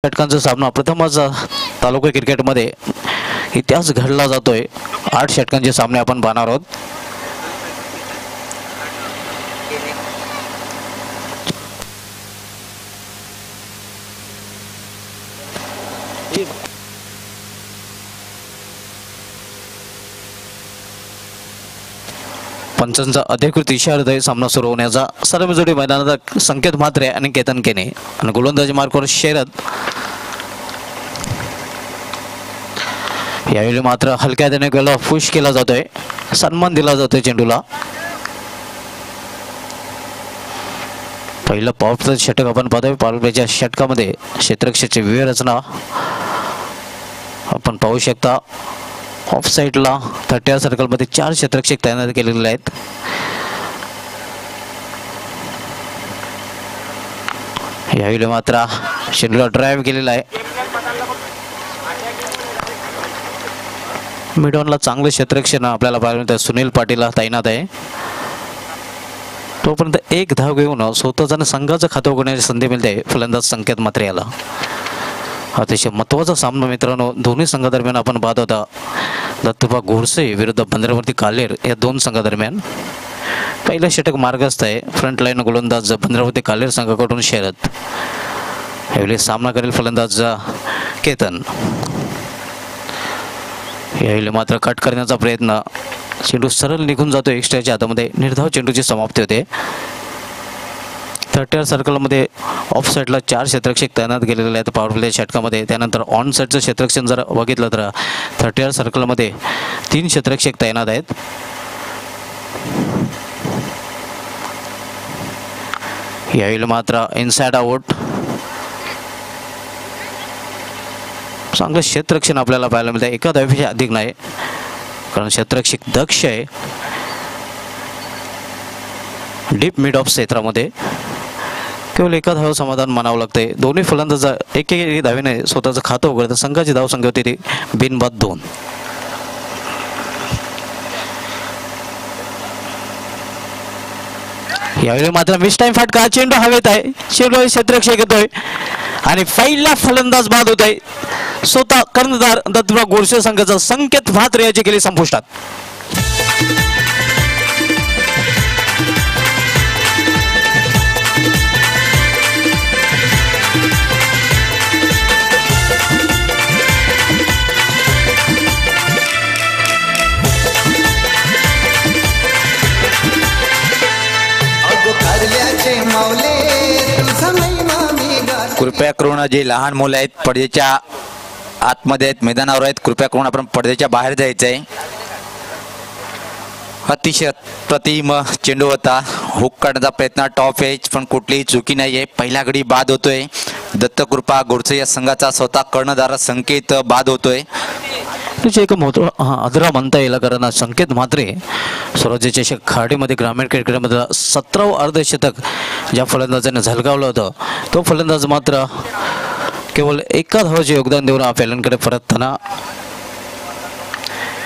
षटकांचा सामना प्रथमच तालुका क्रिकेटमध्ये इतिहास घडला जातोय। 8 षटकांचे सामने आपण पाहणार आहोत। पंचांचा अधिकृत इशारा आहे सामना सुरू होण्याचा। सर्व जोडी मैदानात संकेत म्हात्रे आणि केतन केने आणि गोलंदाजी मार्कवर शरद। यावेळी मात्र हलक्या हाताने गोला पुश केला जातोय, सन्मान दिला जातोय चेंडूला। पहिलं पॉवर प्ले षटक आपण पाहतोय। पॉवर प्लेच्या षटकामध्ये क्षेत्ररक्षकाची व्यूहरचना आपण पाहू शकता। ऑफ साइडला 30 सर्कल मध्ये 4 क्षेत्ररक्षक तैनात केलेले आहेत। यावेळी मात्र चेंडूला ड्राइव्ह केलेला आहे। मिडॉनला चांगले क्षेत्ररक्षण आपल्याला पाहायला मिळतं। सुनील पाटील तैनात आहे। तोपर्यंत एक धाव घेऊन स्वतःच्या संघाचं खातं उघडण्याची संधी मिळते फलंदाज संकेत म्हात्रे याला। अतिशय महत्त्वाचा सामना मित्रांनो दोन्ही संघादरम्यान आपण पाहत होता। दत्तूबा गोडसे विरुद्ध भंद्रावती कालेर या दोन संघादरम्यान पहिलं षटक मार्गस्थ आहे। फ्रंट लाईन गोलंदाज भंद्रावती कालेर संघाकडून शरद। यावेळी सामना करेल फलंदाज केतन। यावेळी मात्र कट करण्याचा प्रयत्न, चेंडू सरळ निघून जातो एक्स्ट्राच्या हातामध्ये। निर्धाव चेंडूची समाप्ती होते। 30 सर्कलमध्ये ऑफ साइडला 4 क्षेत्ररक्षक तैनात केलेले आहेत पॉवर प्ले षटकामध्ये। त्यानंतर ऑन साइडचं क्षेत्ररक्षण जर बघितलं तर 30 सर्कलमध्ये 3 क्षेत्ररक्षक तैनात आहेत। यावेळी मात्र इनसाइड आउट, चांगलं क्षेत्ररक्षण आपल्याला पाहायला मिळतं। एका धावेपेक्षा अधिक नाही, कारण क्षेत्ररक्षक दक्ष आहे। डीप मिड ऑफ क्षेत्रामध्ये केवळ एका धाव समाधान मानावं लागतंय। दोन्ही फलंदाज एक धावेने स्वतःचं खातं उघडतं। संघाची धाव संख्या होती ती बिनबाद 2। यावेळी मात्र मिस टाइम फटका, चेंडू हवेत आहे। चेंडू क्षेत्ररक्षक येतोय आणि पहिला फलंदाज बाद होत आहे। स्वतः कर्णधार दत्तूबा गोडसे संघाचा संकेत म्हात्रे याची केली संपुष्टात। कृपया करून जे लहान मुलं आहेत पडद्याच्या आतमध्ये आहेत, मैदानावर आहेत, कृपया करून आपण पडद्याच्या बाहेर जायचं आहे। अतिशय अप्रतिम चेंडू होता। हुक काढण्याचा प्रयत्न, टॉप एज, पण कुठलीही चुकी नाहीये। पहिला गडी बाद होतोय। दत्तकृपा गोडसे या संघाचा स्वतः कर्णधार संकेत बाद होतोय। एक आदरा म्हणता येईल, कारण संकेत म्हात्रे स्वराज्य चषक खाडीमध्ये ग्रामीण क्रिकेटमध्ये 17व अर्धशतक ज्या फलंदाजाने झलकावलं होतं तो फलंदाज मात्र केवळ एका धावाचे योगदान देऊन फलंदाजाकडे परतताना।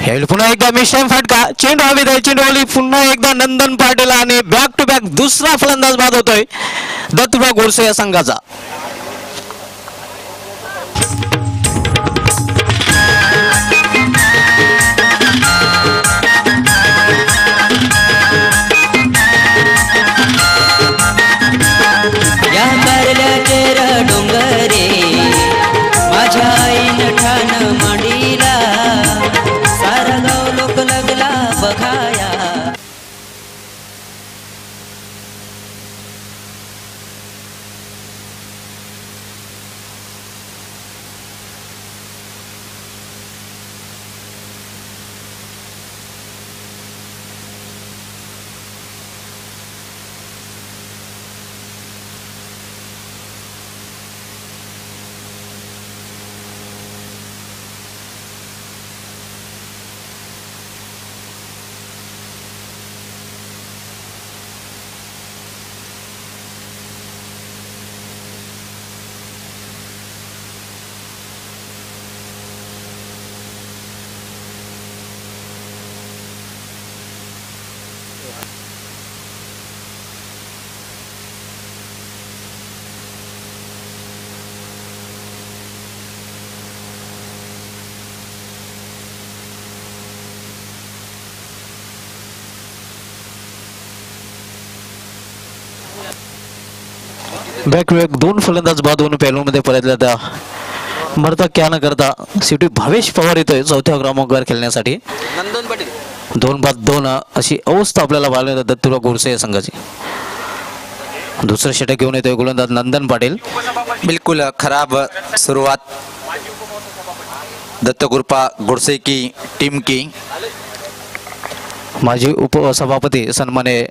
यावेळी पुन्हा एकदा मिस टाइम फटका, चेंडू हवेत आहे। चेंडूवाली पुन्हा एकदा नंदन पाटील आणि बॅक टू बॅक दुसरा फलंदाज बाद होतोय दत्तूबा गोडसे या संघाचा। बॅक टू बॅक दोन फलंदाज बाद होऊन पेलूमध्ये परतल्या त्या मरता क्या न करता शेवटी भावेश पवार येतोय चौथ्या क्रमांकावर खेळण्यासाठी. नंदन पाटील 2-2 अशी अवस्था आपल्याला पाहायला दत्तूराव गोडसे या संघाची. दुसरं षटक घेऊन येतोय गोलंदाज नंदन पाटील. बिल्कुल खराब शुरुआत दत्तकृपा गोडसे की टीम की. माजी उपसभापती सन्मान्य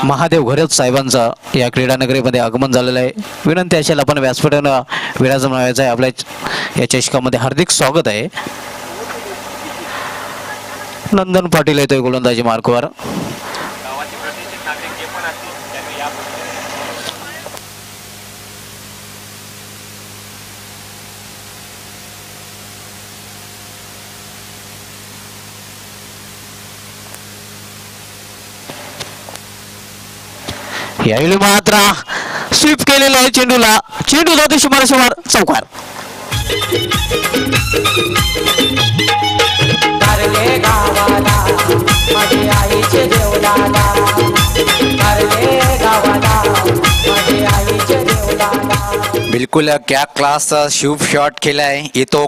महादेव घरत साहेबांचा या क्रीडा नगरीमध्ये आगमन झालेलं आहे. विनंती असेल आपण व्यासपीठानं विराजमान व्हायचं आहे. आपल्या या चषकामध्ये हार्दिक स्वागत आहे. नंदन पाटील येतोय गोलंदाजी मार्कवर. यावेळी मात्र स्वीप केलेला आहे चेंडूला. चेंडू जातो शिमार चौकार. कारले गावाला माझे आईचे देवलाला, कारले गावाला माझे आईचे देवलाला. बिल्कुल क्या क्लास शूट शॉट खेला है ये तो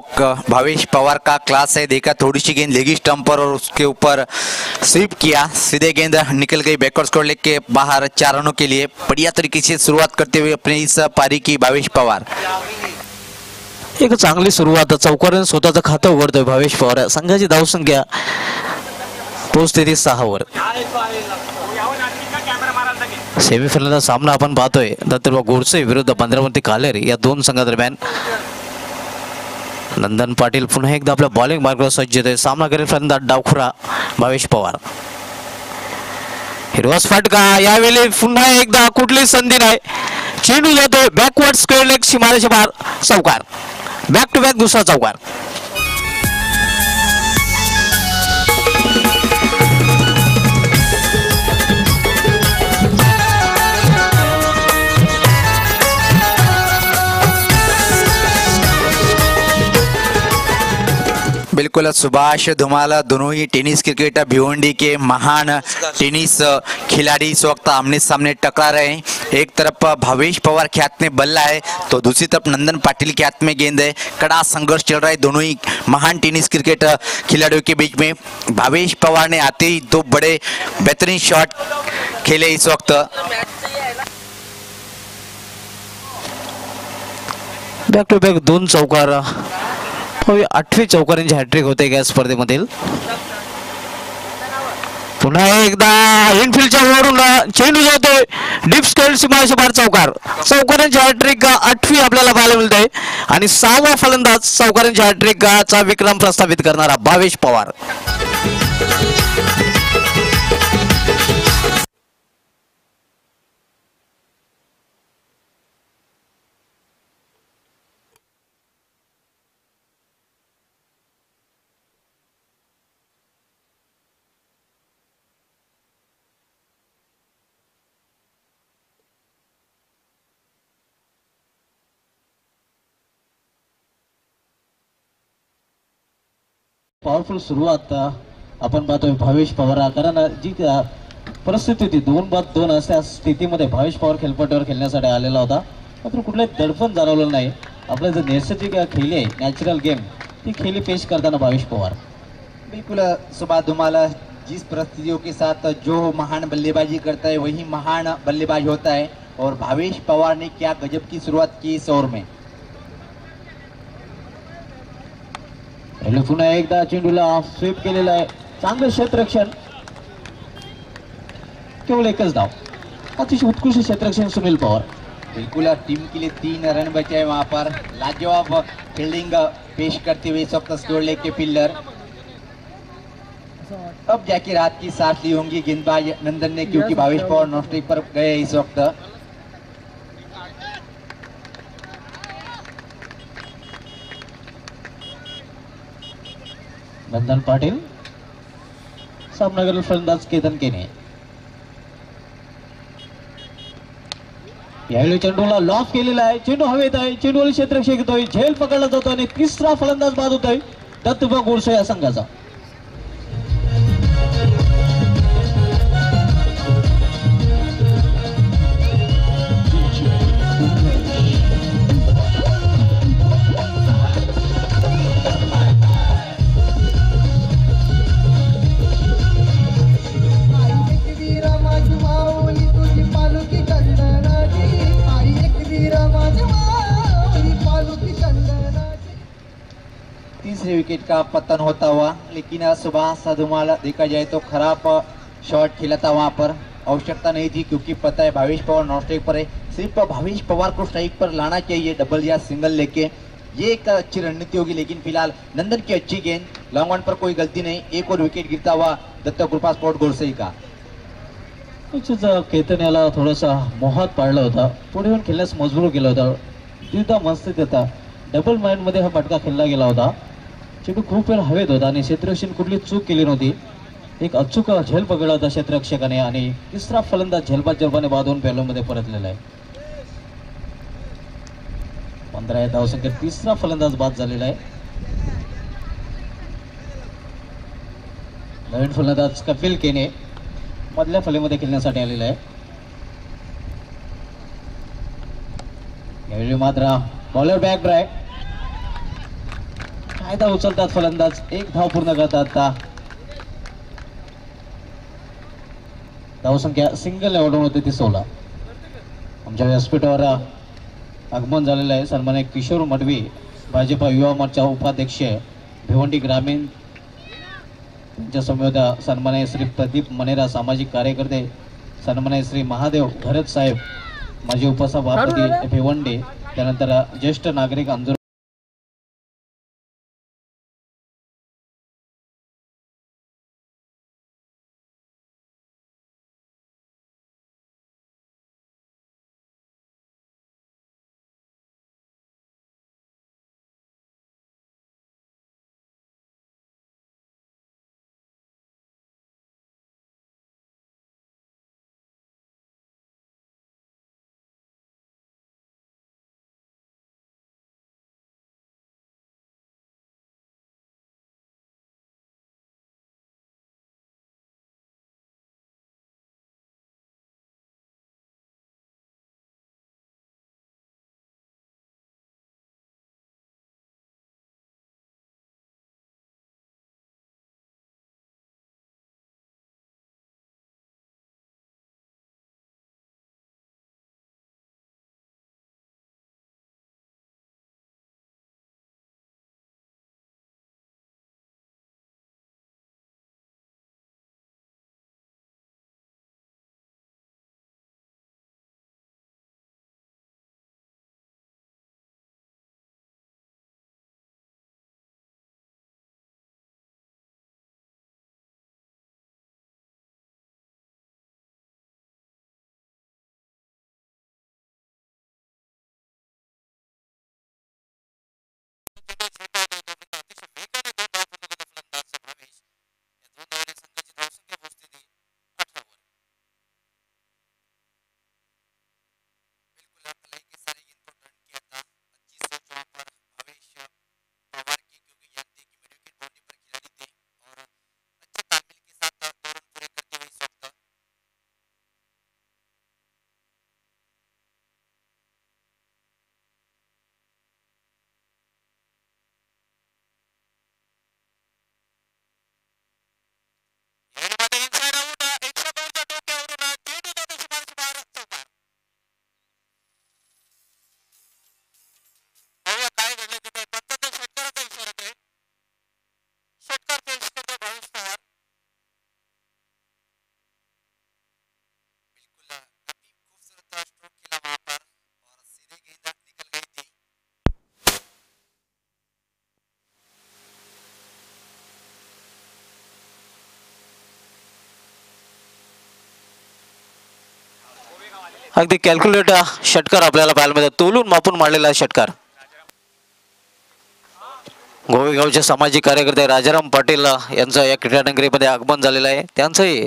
भावेश पवार का क्लास है. देखा थोड़ी सी गेंद लेगी स्टंप पर और उसके ऊपर स्वीप किया. सीधे गेंद निकल गई बैकवर्ड स्कोर लेके बाहर 4 रनों के लिए. बढ़िया तरीके से शुरुआत करते हुए अपनी इस पारी की भावेश पवार. एक चांगली सुरुवात चौकाराने स्वतःचं खातं उघडतोय भावेश पवार. संघाची धावसंख्या पोहोचते ती 6 वर. सेमीफायनलचा सामना आपण पाहतोय दत्तूराव गोडसे विरुद्ध पंधरावंती कालेर या दोन संघादरम्यान. नंदन पाटील पुन्हा एकदा आपल्या बॉलिंग मार्गावर सज्ज आहे. सामना करेल फलंदाज डावखुरा भावेश पवार. हिरवास फटका. यावेळी पुन्हा एकदा कुठली संधी नाही. चेंडू जातोय बॅकवर्ड स्क्वेअर लेग सीमारेषे बाहेर चौकार. बॅक टू बॅक दुसरा चौकार. बिल्कुल सुभाष धुमाल दोनों ही टेनिस क्रिकेट भिवंडी के महान टेनिस खिलाड़ी इस वक्त आमने सामने टकरा रहे हैं. एक तरफ भावेश पवार के हाथ में बल्ला है तो दूसरी तरफ नंदन पाटिल के हाथ में गेंद है. कड़ा संघर्ष चल रहा है दोनों ही महान टेनिस क्रिकेट खिलाड़ियों के बीच में. भावेश पवार ने आते ही 2 बड़े बेहतरीन शॉट खेले इस वक्त. बॅक टू बॅक 2 चौकार. 8वी चौकारांची हॅट्रिक होते या स्पर्धेमधील. पुन्हा एकदा इनफिल्डच्या वरून चेंडू जातोय डीप स्केल सीमारेषे बाहेर चौकार. चौकारांची हॅट्रिक 8वी आपल्याला पाहायला मिळते आणि 6वा फलंदाज चौकारांची हॅट्रिकचा विक्रम प्रस्थापित करणारा भावेश पवार. पॉवरफुल सुरुवात आपण पाहतोय भावेश पवार. कारण जी परिस्थिती होती 2-2 अशा स्थितीमध्ये भावेश पवार खेळपट्टीवर खेळण्यासाठी आलेला होता. मात्र कुठलंही दडपण जाणवलं नाही. आपलं जे नैसर्गिक खेळी आहे नॅचरल गेम ती खेळी पेश करताना भावेश पवार. बिल्कुल सुभाष धुमाल जिस परिस्थितियों के साथ जो महान बल्लेबाजी करता है वही महान बल्लेबाज होता है. और भावेश पवार ने क्या गजब की शुरुआत की इस ओवर में. पुन्हा एकदा चेंडूला स्वीप केलेला आहे. चांगलं क्षेत्ररक्षण. केवळ एकच धाव. अतिशय उत्कृष्ट क्षेत्ररक्षण सुनील पवार. बिल्कुल टीम के लिए 3 रन बचे हैं वहां पर. लाजवाब फील्डिंग पेश करते हुए इस वक्त स्कोर लेग के फील्डर. अब जाके रात की सांस ली होंगी गेंदबाज नंदन ने क्योंकि भावेश पवार नॉन स्ट्राइक पर गए इस वक्त. नंदन पाटील. सामना करेल फलंदाज केतन केने. यावेळी चेंडूला लॉक केलेला आहे. चेंडू हवेत आहे. चेंडूला क्षेत्ररक्षक घेतोय. झेल पकडला जातो आणि तिसरा फलंदाज बाद होतोय दत्तूराव गोडसे या संघाचा. DJ तीसरे विकेट का पतन होता हुआ, लेकिन सुबह धुमाल देखा जाए तो खराब शॉट खेला था वहां पर। आवश्यकता नहीं थी क्योंकि पता है भावेश पवार नॉन स्ट्राइक पर है, सिर्फ भावेश पवार को स्ट्राइक पर लाना चाहिए डबल या सिंगल लेके, ये एक अच्छी रणनीति होगी। लेकिन फिलहाल नंदन की अच्छी गेंद, लॉन्ग ऑन पर कोई गलती नहीं, एक और विकेट गिरता हुआ दत्त कृपा स्पोर्ट गोडसे का। केतन याला थोडासा मोहात पाडला होता, पुढे येऊन खेळण्यास मजबूर केला होता, तिथं मनस्थित होता, डबल माइंड मध्ये हा फटका खेळला गेला होता, चेंडू खूप वेळ हवेत होता आणि क्षेत्ररक्षण कुठली चूक केली नव्हती, एक अचूक झेल पकडला होता क्षेत्ररक्षकाने आणि तिसरा फलंदाज झेलबाद जलबाने बाधून पेलोमध्ये परतलेला आहे। 15 या धावसंख्येत तिसरा फलंदाज बाद झालेला आहे। नवीन फलंदाज कपिल केने मधल्या फलीमध्ये खेळण्यासाठी आलेला आहे। यावेळी मात्र बॉलर बॅक ब्राय काय धाव उचलतात फलंदाज, एक धाव पूर्ण करतात, धावसंख्या सिंगल निवडून होते ती 16। आमच्या व्यासपीठावर आगमन झालेलं आहे सन्माननीय किशोर मडवी, भाजपा युवा मोर्चा उपाध्यक्ष भिवंडी ग्रामीण, त्यांच्या समवेत सन्माननीय श्री प्रदीप मनेरा सामाजिक कार्यकर्ते, सन्माननीय श्री महादेव भरत साहेब माजी उपसभापती भिवंडी, त्यानंतर ज्येष्ठ नागरिक अंजुर अगदी कॅल्क्युलेट षटकार आपल्याला पाहायला मिळतात, तोलून मापून मारलेला षटकार। गोवेगावचे सामाजिक कार्यकर्ते राजाराम पाटील यांचं या क्रीडानगरीमध्ये आगमन झालेलं आहे, त्यांचंही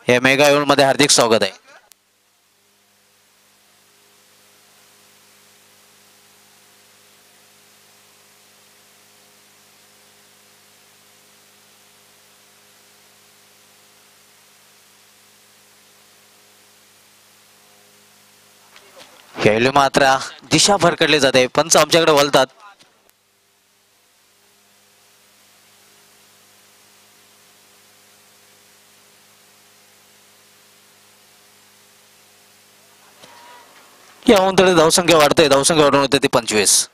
या मेगा इव्हेंट मध्ये हार्दिक स्वागत आहे। खेळले मात्र दिशा भरकडली जाते, पंच आमच्याकडे वळतात। याहून थोडी धावसंख्या वाढते, धावसंख्या वाढून होते ती 25।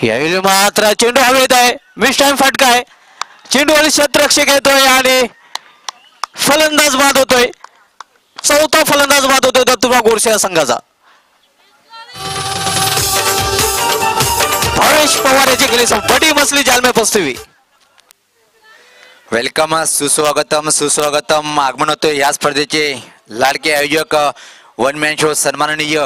यावेळी मात्र चेंडू हवेत आहे, मिस टाइम फटका आहे. चेंडूवरील क्षेत्ररक्षक येतोय आणि फलंदाज बाद होतोय. चौथा फलंदाज बाद होतोय दत्तूबा गोरसे या संघाचा. भावेश पवार याची केली बडी मसली जालमे पस्तवी. वेलकम, सुस्वागतम सुस्वागतम. आगमन होतोय या स्पर्धेचे लाडके आयोजक वन मॅन शो सन्माननीय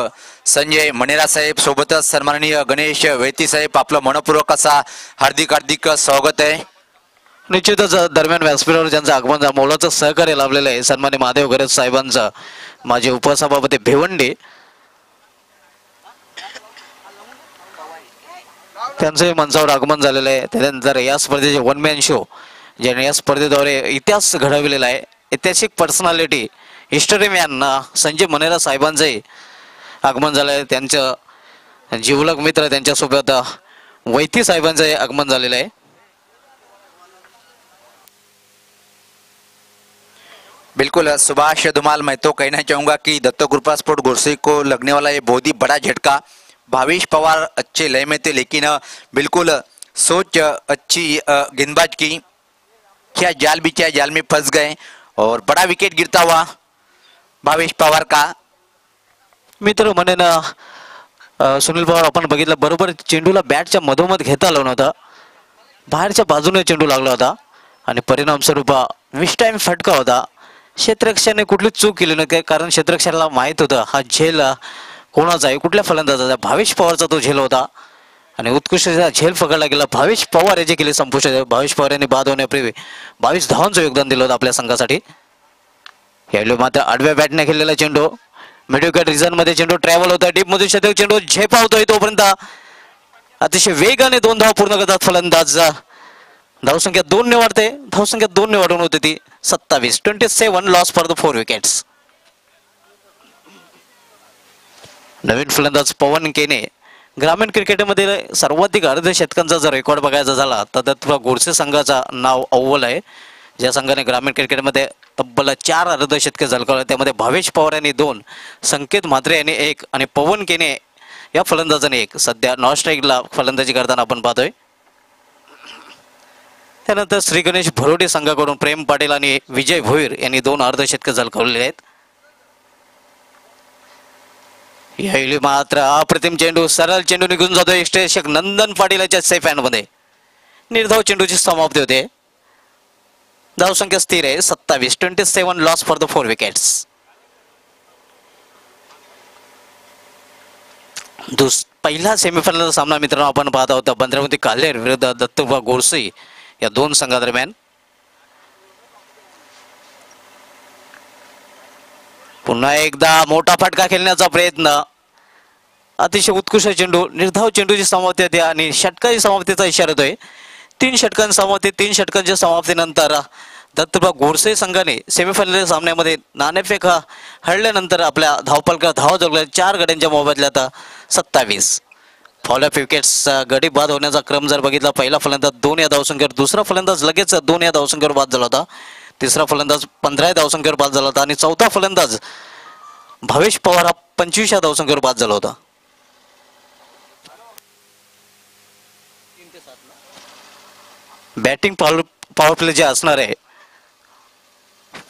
संजय मनेरा साहेब, सोबतच सन्माननीय गणेश वेती साहेब. आपलं मनपूर्वक असा हार्दिक हार्दिक स्वागत आहे. निश्चितच दरम्यान व्यासपीठावर ज्यांचं आगमन मोलाचं सहकार्य लाभलेलं आहे सन्मान्य महादेव गरज साहेबांचा, माजी उपसभापती भिवंडी, त्यांचंही मंचावर आगमन झालेलं आहे. त्यानंतर या स्पर्धेचे वन मॅन शो ज्याने या स्पर्धेद्वारे इतिहास घडविलेला आहे, ऐतिहासिक personality history man Sanjay Manera साहेबांचंही आगमन झालं आहे. त्यांचं जिवलग मित्र त्यांच्यासोबत वैती साहेबांचंही आगमन झालेलं आहे. बिल्कुल सुभाष धुमाल, मैं तो कहना चाहूँगा कि दत्तो कृपा स्पोर्ट गोरसे को लगने वाला ये बहुत ही बड़ा झटका. भावेश पवार अच्छे लय में थे, लेकिन बिल्कुल सोच अच्छी गेंदबाज की, क्या जाल बिछा, जाल में फंस गए और बड़ा विकेट गिरता हुआ भावेश पवार का. मित्र म्हणे ना सुनील पवार, आपण बघितलं बरोबर चेंडूला बॅटच्या मधोमध घेता आलं नव्हतं, बाहेरच्या बाजूने चेंडू लागला होता आणि परिणामस्वरूप मिस टाइम फटका होता. क्षेत्ररक्षकाने कुठली चूक केली नाही, कारण क्षेत्ररक्षकाला माहित होतं हा झेल कोणाचा आहे, कुठल्या फलंदाजाचा. भावेश पवारचा तो झेल होता आणि उत्कृष्ट झेल पकडला गेला. भावेश पवार याची केली संपुष्ट. भावेश पवार यांनी बाद होण्यापूर्वी 22 धावांचं योगदान दिलं होतं आपल्या संघासाठी. यावेळी मात्र आडव्या बॅटने खेळलेला चेंडू मिडविकेट रिझन मध्ये चेंडू ट्रॅव्हल होता, डीप मध्ये शतक चेंडू झेपावतोय, तोपर्यंत अतिशय वेगाने 2 धावा पूर्ण करतात फलंदाज. धावसंख्या 2 ने वाढते, धावसंख्या 2 ने वाढून होते ती 27 लॉस फॉर द 4 विकेट्स. नवीन फलंदाज पवन केने. ग्रामीण क्रिकेटमध्ये सर्वाधिक अर्धशतकांचा जर रेकॉर्ड बघायचा झाला तर दत्तूबा गोरसे संघाचा नाव अव्वल आहे. ज्या संघाने ग्रामीण क्रिकेटमध्ये तब्बल 4 अर्धशतके झळकावले, त्यामध्ये भावेश पवार यांनी 2, संकेत म्हात्रे यांनी 1 आणि पवन केने या फलंदाजाने 1. सध्या नॉन स्ट्राईकला फलंदाजी करताना आपण पाहतोय. त्यानंतर श्री गणेश भरोडे संघाकडून प्रेम पाटील आणि विजय भोईर यांनी 2 अर्धशतके झळकावलेले आहेत. यावेळी मात्र अप्रतिम चेंडू, सरळ चेंडू निघून जातो. यष्टेशक नंदन पाटील याच्या सेफ हँड मध्ये निर्धाव चेंडूची समाप्ती होते. धावसंख्या स्थिर आहे 27 लॉस फॉर द 4 विकेट्स. पहिला सेमीफायनलचा सामना मित्रांनो आपण पाहत आहोत बंद्रावती काल्हेर विरुद्ध दत्तूबा गोरसे या 2 संघादरम्यान. पुन्हा एकदा मोठा फटका खेळण्याचा प्रयत्न, अतिशय उत्कृष्ट चेंडू, निर्धाव चेंडूची समाप्ती होते आणि षटकाची समाप्तीचा इशारा येतोय. 3 षटकांची समाप्ती. 3 षटकांच्या समाप्तीनंतर दत्तूबा गोरसे संघाने सेमीफायनल सामन्यामध्ये नाणेफेक हरल्यानंतर आपल्या धावपलका धावा जोडल्या 4 गड्यांच्या मोबदल्यात 27. फॉलोअप विकेट्स गडी बाद होण्याचा क्रम जर बघितला, पहिला फलंदाज 2 या धावसंख्येवर, दुसरा फलंदाज लगेच 2 या धावसंख्येवर बाद झाला होता, तिसरा फलंदाज 15 या धावसंख्येवर बाद झाला होता आणि चौथा फलंदाज भावेश पवार हा 25 या धावसंख्येवर बाद झाला होता. बॅटिंग पॉवर प्ले जे असणार आहे,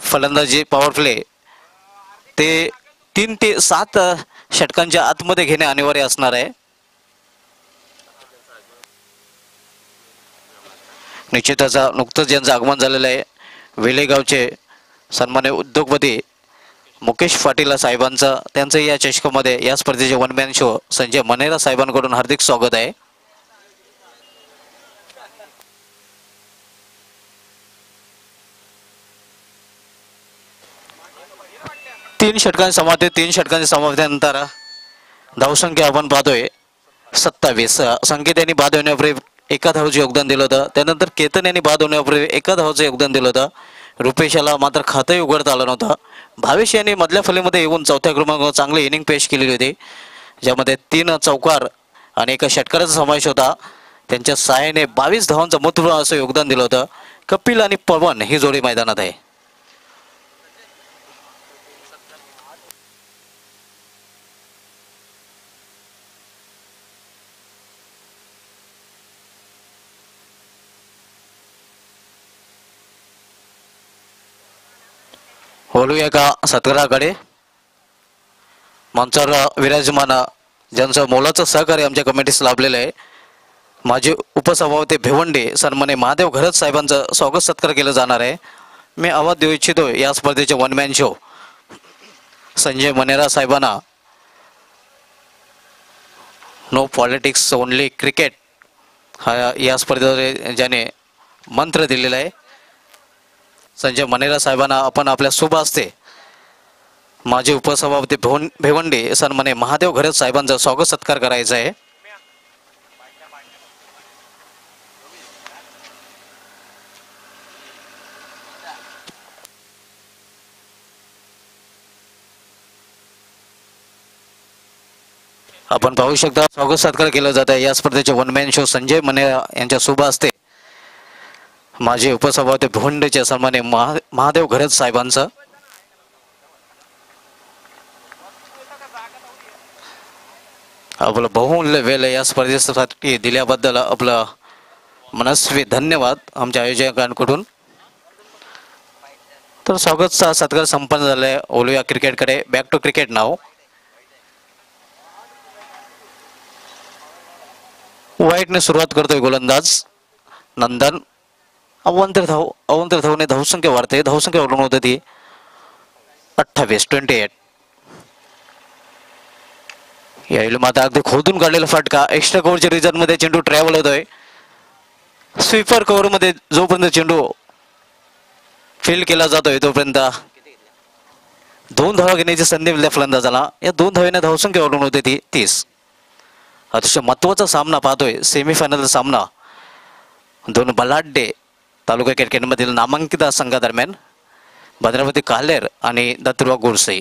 फलंदाजी पॉवर प्ले ते 3 ते 7 षटकांच्या आतमध्ये घेणे अनिवार्य असणार आहे. निश्चितच नुकतंच ज्यांचं आगमन झालेलं आहे वेलेगावचे सन्मान्य उद्योगपती मुकेश पाटील साहेबांचं, त्यांचं या चषकामध्ये या स्पर्धेचे one man show Sanjay Manera साहेबांकडून हार्दिक स्वागत आहे. तीन षटकांची समाप्तीनंतर धावसंख्या आपण पाहतोय 27. संकेत यांनी बाद होण्यापूर्वी 1 धावाचं योगदान दिलं होतं. त्यानंतर केतन यांनी बाद होण्यापूर्वी 1 धावाचं योगदान दिलं होतं. रुपेशाला मात्र खातंही उघडता आलं नव्हतं. भावेश यांनी मधल्या फलीमध्ये येऊन 4थ्या क्रमांकावर चांगली इनिंग पेश केलेली होती, ज्यामध्ये 3 चौकार आणि 1 षटकाराचा समावेश होता. त्यांच्या सहाय्याने 22 धावांचं महत्त्वपूर्ण असं योगदान दिलं होतं. कपिल आणि पवन ही जोडी मैदानात आहे. बोलूया का सत्काराकडे. मंचावर विराजमान ज्यांचं मोलाचं सहकार्य आमच्या कमिटीस लाभलेलं आहे, माजी उपसभापती भिवंडी सन्मान्य महादेव घरत साहेबांचं स्वागत सत्कार केलं जाणार आहे. मी आवाज देऊ इच्छितो या स्पर्धेचे one man show Sanjay Manera साहेबांना. नो पॉलिटिक्स ओनली क्रिकेट हा या स्पर्धेद्वारे ज्याने मंत्र दिलेला आहे, संजय मनेरा साहेबांना आपण आपल्या शुभ हस्ते माजी उपसभापती भिवंडी सन्मान्य महादेव घरत साहेबांचा स्वागत सत्कार करायचा आहे. आपण पाहू शकता स्वागत सत्कार केला जात आहे. या स्पर्धेचे one man show Sanjay Manera यांच्या शुभ हस्ते माजी उपसभापती भिवंडीचे सन्मान्य महादेव घरत साहेबांचं. आपलं बहुमूल्य वेळ या स्पर्धेसाठी दिल्याबद्दल आपलं मनस्वी धन्यवाद आमच्या आयोजकांकडून. तर स्वागतचा सत्कार संपन्न झालाय. बोलूया क्रिकेटकडे. बॅक टू क्रिकेट नाव. वाईटने सुरुवात करतोय गोलंदाज नंदन. अवंतर धावने धावसंख्या वाढते. धावसंख्या वाढून होते ती 28. यावेळी मात्र अगदी खोदून काढलेला फटका. एक्स्ट्रा कव्हरच्या रिजन मध्ये चेंडू ट्रॅव्हल होतोय. स्वीपर कव्हर मध्ये जोपर्यंत चेंडू फील्ड केला जातोय तोपर्यंत 2 धावा घेण्याची संधी मिळते फलंदाजाला. या 2 धावेने धावसंख्या वाढून होते ती 30. अतिशय महत्वाचा सामना पाहतोय. सेमीफायनल सामना दोन बलाढ्य तालुका क्रिकेटमधील नामांकित संघादरम्यान भद्रावती कालेर आणि दत्तुबा गोडसे.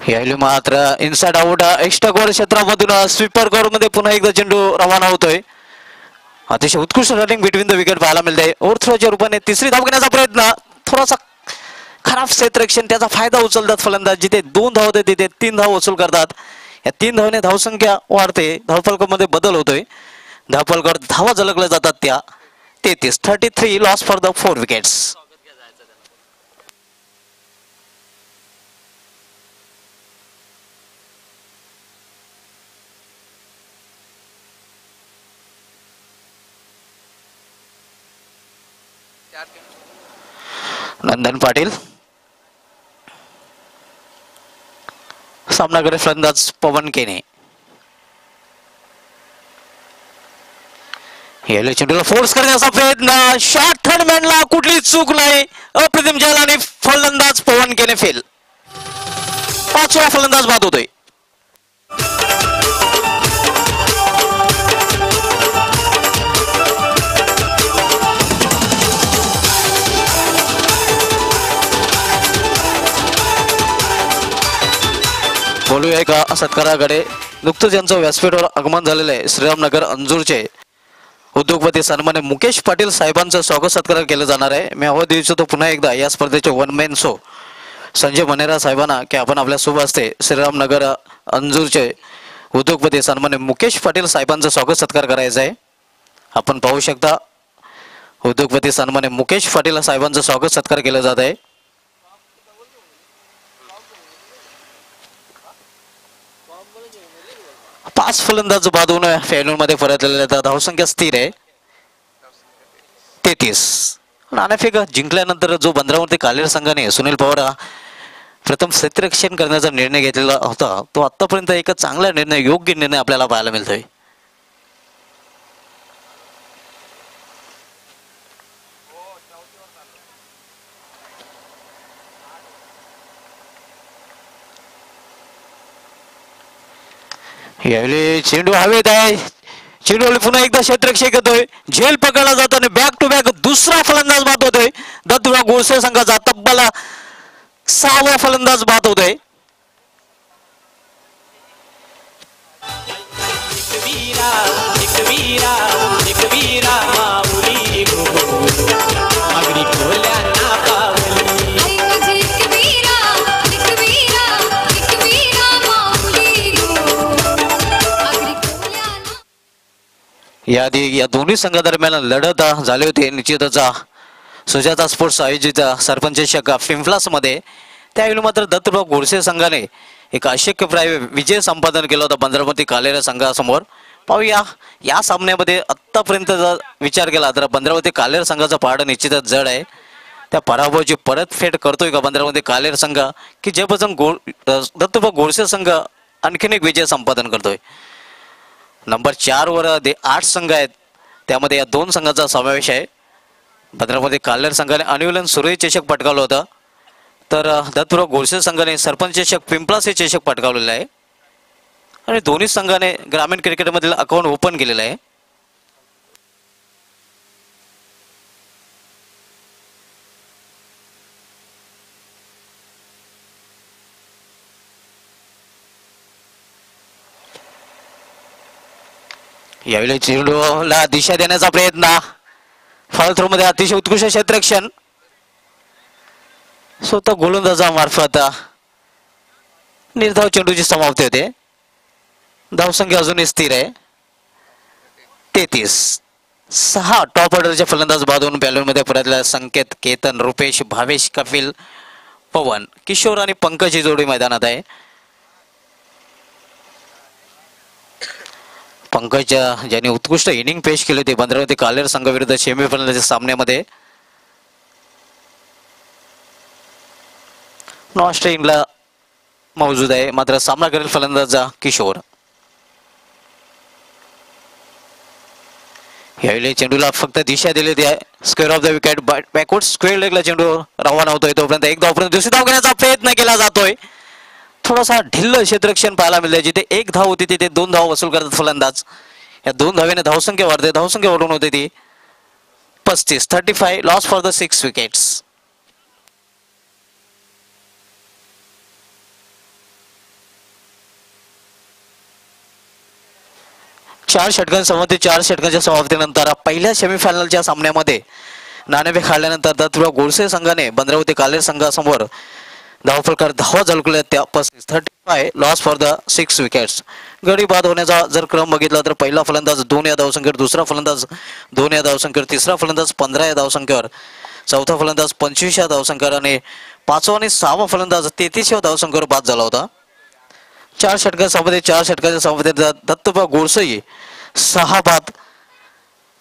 यावेळी मात्र इनसाइड आउट एक्स्ट्रा कव्हर क्षेत्रामधून स्वीपर कव्हर मध्ये पुन्हा एकदा चेंडू रवाना होतोय. अतिशय उत्कृष्ट रनिंग बिटवीन द विकेट पाहायला मिळते. ओव्हरथ्रोच्या रूपाने तिसरी धाव घेण्याचा प्रयत्न. थोडासा खराब क्षेत्ररक्षण त्याचा फायदा उचलतात फलंदाज. जिथे 2 धाव होते तिथे 3 धाव वसूल करतात. या 3 धावने धावसंख्या वाढते. धावफलकामध्ये बदल होतोय. धावफलकावर धावा झलकल्या जातात त्या 33 loss for the 4 wickets. Nandan Patil सामनाकडे फलंदाज पवन केने. यावेळी चेंडूला फोर्स करण्याचा प्रयत्न. शॉट थर्ड मॅनला कुठली चूक नाही. अप्रतिम जल आणि फलंदाज पवन केने फेल. 5वा फलंदाज बाद होतोय. बोलूया एका सत्काराकडे. नुकतंच यांचं व्यासपीठावर आगमन झालेलं आहे. श्रीरामनगर अंजूरचे उद्योगपती सन्मान्य मुकेश पाटील साहेबांचं स्वागत सत्कार केलं जाणार आहे. मी आवाज देऊ इच्छितो पुन्हा एकदा या स्पर्धेचे one man show Sanjay Manera साहेबांना की आपण आपल्या शुभ हस्ते श्रीरामनगर अंजूरचे उद्योगपती सन्मान्य मुकेश पाटील साहेबांचं स्वागत सत्कार करायचा आहे. आपण पाहू शकता उद्योगपती सन्मान्य मुकेश पाटील साहेबांचं स्वागत सत्कार केलं जात आहे. पाच फलंदाज बाद होऊन फायनल मध्ये परतलेले. धावसंख्या स्थिर आहे 33. नाणेफेक जिंकल्यानंतर जो बंदरावरती कालेर संघाने सुनील पवार प्रथम क्षेत्ररक्षण करण्याचा निर्णय घेतलेला होता तो आतापर्यंत एक चांगला निर्णय, योग्य निर्णय आपल्याला पाहायला मिळतोय. यावेळी चेंडू हवेत आहे. चेंडू पुन्हा एकदा क्षेत्ररक्षक येतोय. झेल पकडला जातो आणि बॅक टू बॅक दुसरा फलंदाज बाद होतोय. दत्तुबा गोडसे संघाचा तब्बल 6वा फलंदाज बाद होतोय. याआधी या दोन्ही संघादरम्यान लढत झाली होती. निश्चितच सुजाता स्पोर्ट्स आयोजित सरपंच चषक फिमफ्लासमध्ये त्यावेळी मात्र दत्तप्रभू गोडसे संघाने एक अशक्यप्राय विजय संपादन केला होता बंदरामती कालेर संघासमोर. पाहूया या सामन्यामध्ये आत्तापर्यंत जर विचार केला तर बंदरामती कालेर संघाचा पहाड निश्चितच जड आहे. त्या पराभवाची परतफेड करतोय का बंदरामती कालेर संघ, की जेपासून दत्तप्रभू गोडसे संघ आणखीन एक विजय संपादन करतोय. नंबर 4 वर 8 संघ आहेत, त्यामध्ये या 2 संघाचा समावेश आहे. बंदरामती कालेर संघाने अनुलन सुरई चषक पटकावलं होतं, तर दत्तप्रभू गोडसे संघाने सरपंच चषक पिंपळास हे चषक पटकावलेलं आहे. आणि दोन्ही संघाने ग्रामीण क्रिकेटमधील अकाउंट ओपन केलेलं आहे. यावेळी चेंडूला दिशा देण्याचा प्रयत्न, फॉल थ्रो मध्ये अतिशय उत्कृष्ट क्षेत्ररक्षण स्वतः गोलंदाजामार्फत निर्धाव चेंडूची समाप्ती होते. धावसंख्या अजूनही स्थिर आहे 33. 6 टॉप ऑर्डरचे फलंदाज बाजून बॅलूनमध्ये परतल्या संकेत, केतन, रुपेश, भावेश, कपिल, पवन, किशोर आणि पंकज जोडी मैदानात आहे. पंकज ज्यांनी उत्कृष्ट इनिंग पेश केली होती बंदरामती कालेर संघाविरुद्ध सेमीफायनलच्या सामन्यामध्ये. ऑस्ट्रेलियाला मौजूद आहे, मात्र सामना करेल फलंदाज किशोर. यावेळी चेंडूला फक्त दिशा दिली होती square off the wicket, backward square लेगला चेंडू रवाना होतोय. तोपर्यंत एक धावपर्यंत दुसरी धाव घेण्याचा प्रयत्न केला जातोय. थोडासा ढिल्ल क्षेत्ररक्षण पाहायला मिळते. जिथे 1 धाव होती तिथे 2 धाव वसूल करतात फलंदाज. या 2 धावेने धावसंख्या वाढते. धावसंख्या वाढून होते ती 35. 35 लॉस फॉर द 6 विकेट्स. चार षटकांच्या समाप्तीनंतर पहिल्या सेमीफायनलच्या सामन्यामध्ये नाणेफेक हारल्यानंतर दत्तप्रभू गोडसे संघाने बंदरामती कालेर संघासमोर धावफलकार धावा झळकल्या त्या 35 लॉस फॉर द 6 विकेट्स. गडी बाद होण्याचा जर क्रम बघितला तर पहिला फलंदाज 2 या धावसंख्येवर, दुसरा फलंदाज 2 या धावसंख्येवर, तिसरा फलंदाज 15 या धावसंख्येवर, चौथा फलंदाज 25 या धावसंख्येवर आणि 5वा आणि 6वा फलंदाज 33 या धावसंख्येवर बाद झाला होता. 4 षटकांच्या समाप्तीत दत्तप्रभू गोडसे 6 बाद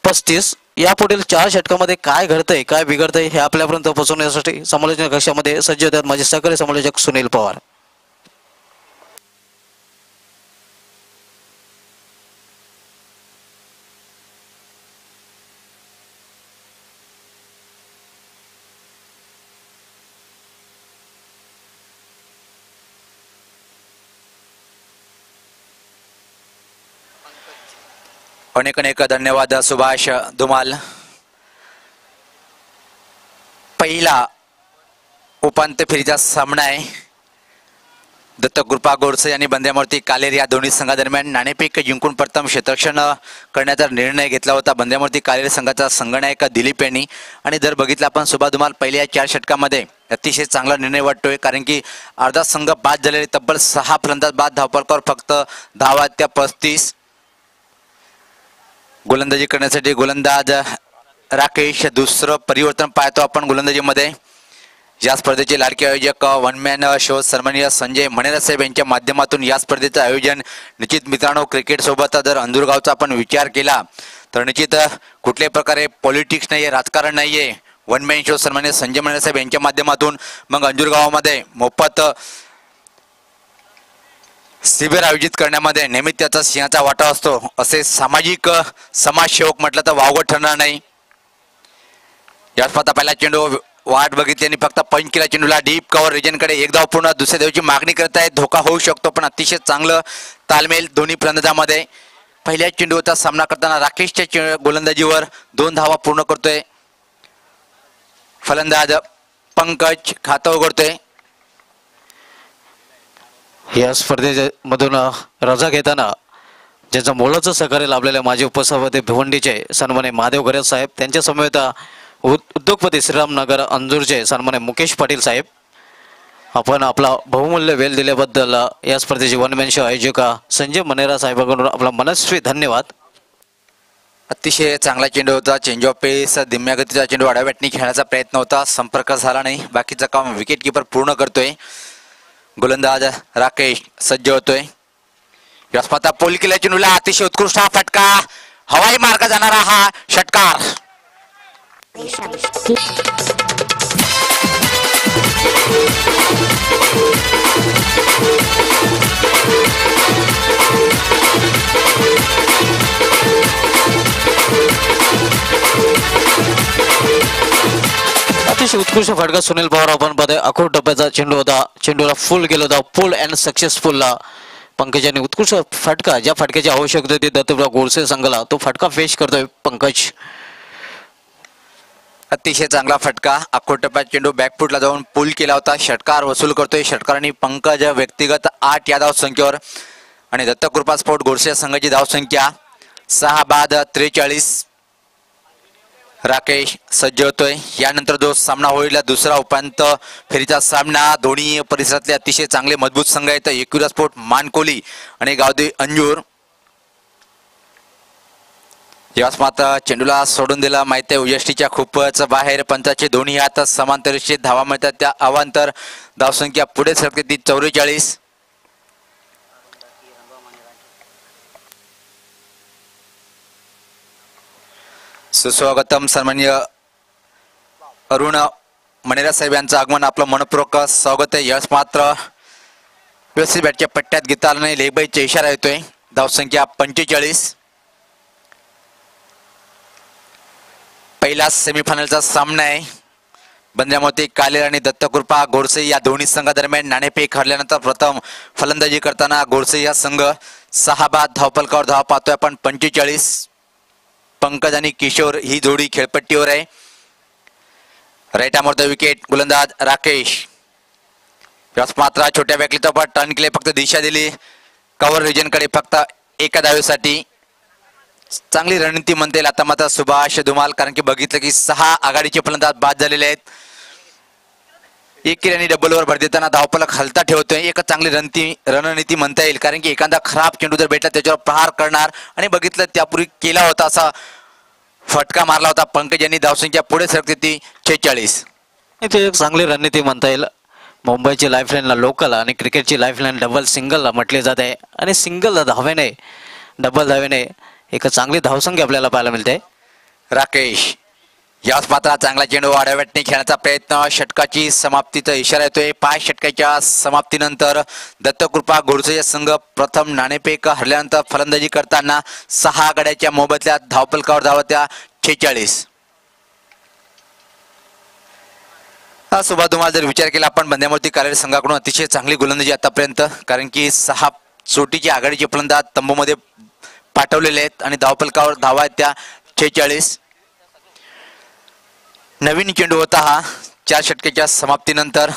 35. यापुढील 4 षटकामध्ये काय घडतंय काय बिघडतंय हे आपल्यापर्यंत पोहोचवण्यासाठी समालोचना कक्षामध्ये सज्ज होतात माझे सहकारी समालोचक सुनील पवार. अनेक अनेक धन्यवाद सुभाष धुमाल. पहिला उपांत्य फेरीचा सामना आहे. दत्तकृपा गोडसे आणि बंद्यामूर्ती कालेर या दोन्ही संघादरम्यान नाणेफेक जिंकून प्रथम क्षेत्ररक्षण करण्याचा निर्णय घेतला होता बंद्यामूर्ती कालेर संघाचा संघनायक दिलीप यांनी. आणि जर बघितलं आपण सुभाष धुमाल पहिल्या 4 षटकामध्ये अतिशय चांगला निर्णय वाटतोय, कारण की अर्धा संघ बाद झालेले, तब्बल 6 फलंदाज बाद, धावफलकावर फक्त धावा त्या 35. गोलंदाजी करण्यासाठी गोलंदाज राकेश. दुसरं परिवर्तन पाहतो आपण गोलंदाजीमध्ये. या स्पर्धेचे लाडके आयोजक वनमॅन शो सन्माननीय संजय मणेरा साहेब यांच्या माध्यमातून या स्पर्धेचं आयोजन निश्चित. मित्रांनो, क्रिकेट सोबत जर अंजुरगावचा आपण विचार केला तर निश्चित कुठल्याही प्रकारे पॉलिटिक्स नाहीये, राजकारण नाहीये. वनमॅन शो सन्माननीय संजय मणेरा साहेब यांच्या माध्यमातून मग अंजुरगावामध्ये मोफत शिबिर आयोजित करण्यामध्ये नेहमी त्याचा सिंहाचा वाटा असतो. असे सामाजिक समाजसेवक म्हटलं तर वावगं ठरणार नाही. या स्पर्धा पहिला चेंडू वाट बघितली आणि फक्त पंच केला चेंडूला डीप कव्हर रिजनकडे. एक धाव पूर्ण, दुसऱ्या धावची मागणी करत आहे. धोका होऊ शकतो, पण अतिशय चांगलं तालमेल दोन्ही फलंदाजांमध्ये. पहिल्या चेंडूचा सामना करताना राकेशच्या गोलंदाजीवर 2 धावा पूर्ण करतोय फलंदाज पंकज. खातं उघडतोय. या स्पर्धेमधून रजा घेताना ज्यांचं मोलाचं सहकार्य लाभलेलं माजी उपसभापती भिवंडीचे सन्मान्य महादेव गरज साहेब, त्यांच्या समवेत उद्योगपती श्रीरामनगर अंजूरचे सन्मान्य मुकेश पाटील साहेब, आपण आपला बहुमूल्य वेळ दिल्याबद्दल या स्पर्धेचे वनमॅन शो आयोजक संजय मणेरा साहेबांकडून आपला मनस्वी धन्यवाद. अतिशय चांगला चेंडू होता. चेंज ऑफ पेस, धीम्या गतीचा चेंडू आडाव्याटनी खेळण्याचा प्रयत्न होता. संपर्क झाला नाही. बाकीचं काम विकेट किपर पूर्ण करतोय. गोलंदाज राकेश सज्ज होतोय. यशपाता पोल केल्या चेंडूला अतिशय उत्कृष्ट हा फटका. हवाई मार्ग जाणारा हा षटकार. अतिशय उत्कृष्ट फटका सुनील पवार आपण पाहतोय. अकोट टप्प्याचा चेंडू होता. चेंडूला फुल गेला होता. फुल अँड सक्सेसफुलला पंकज यांनी उत्कृष्ट फटका, ज्या फटक्याची आवश्यकता होती दत्तूराव गोडसे संघाला, तो फटका फेश करतोय पंकज. अतिशय चांगला फटका. अकोट टप्प्यात चेंडू बॅकफुटला जाऊन पुल केला होता. षटकार वसूल करतोय. षटकारांनी पंकज व्यक्तिगत 8 या धाव संख्येवर आणि दत्तकृपा स्पोर्ट गोडसे संघाची धावसंख्या 6 बाद 43. राकेश सज्ज होतोय. यानंतर जो सामना होईल दुसरा उपांत्य फेरीचा सामना. दोन्ही परिसरातले अतिशय चांगले मजबूत संघ आहेत. एकविरा स्पोर्ट मानकोली आणि गावदेवी अंजूर. यावेळेस मात्र चेंडूला सोडून दिला. माहिती आहे यष्टीच्या खूपच बाहेर. पंचाचे दोन्ही हात समांतरीचे धावा मिळतात. त्या अवांतर धावसंख्या पुढे सरकते ती 44. सुस्वागतम सन्माननीय अरुण मणेरा साहेब यांचं आगमन. आपलं मनपूर्वक स्वागत आहे. यश मात्र व्यवस्थित बॅटच्या पट्ट्यात घेता आला नाही. लेगबाईचा इशारा येतोय. धावसंख्या 45. पहिला सेमीफायनलचा सामना आहे. बंद्रामोती कालेर आणि दत्तकृपा गोडसे या दोन्ही संघादरम्यान नाणेफेक हरल्यानंतर प्रथम फलंदाजी करताना गोडसे या संघ 6 बाद धावफलकावर धाव पाहतोय आपण 45. पंकज आणि किशोर ही जोडी खेळपट्टीवर आहे. राईट आर्मवर द विकेट गोलंदाज राकेश. मात्र छोट्या बॅकलीचा टर्न केले. फक्त दिशा दिली कव्हर रिजनकडे फक्त एका धावेसाठी. चांगली रणनीती म्हणता येईल आता मात्र सुभाष धुमाल. कारण की बघितलं की 6 आघाडीचे फलंदाज बाद झालेले आहेत. एक आणि डबलवर भर देताना धावफलक हलता ठेवतोय. एक चांगली रणनीती म्हणता येईल. कारण की एखादा खराब चेंडू जर भेटला त्याच्यावर प्रहार करणार आणि बघितलं त्यापूर्वी केला होता असा फटका मारला होता पंकज यांनी. धावसंख्या पुढे सरकते ती 46. ते एक चांगली रणनीती म्हणता येईल. मुंबईची लाईफलाईनला लोकल आणि क्रिकेटची लाईफलाईन डबल सिंगलला म्हटले जात आहे. आणि सिंगल धावेने डबल धावेने एक चांगली धावसंख्या आपल्याला पाहायला मिळते. राकेश याच मात्र चांगला चेंडू आडाव्याटने खेळण्याचा प्रयत्न. षटकाची समाप्तीचा इशारा येतोय. 5 षटकाच्या समाप्तीनंतर दत्तकृपा गोडसे संघ प्रथम नाणेफेक हरल्यानंतर फलंदाजी करताना 6 गड्याच्या मोबदल्यात धावफलकावर धावत्या 46. हा सुभाष धुमाल जर विचार केला आपण बंद्यामूर्ती कालेर संघाकडून अतिशय चांगली गोलंदाजी आतापर्यंत. कारण की 6 चोटीची आघाडीचे फलंदाज तंबूमध्ये पाठवलेले आहेत आणि धावफलकावर धावा आहेत त्या 46. नवीन चेंडू होता हा 4 षटकाच्या समाप्तीनंतर.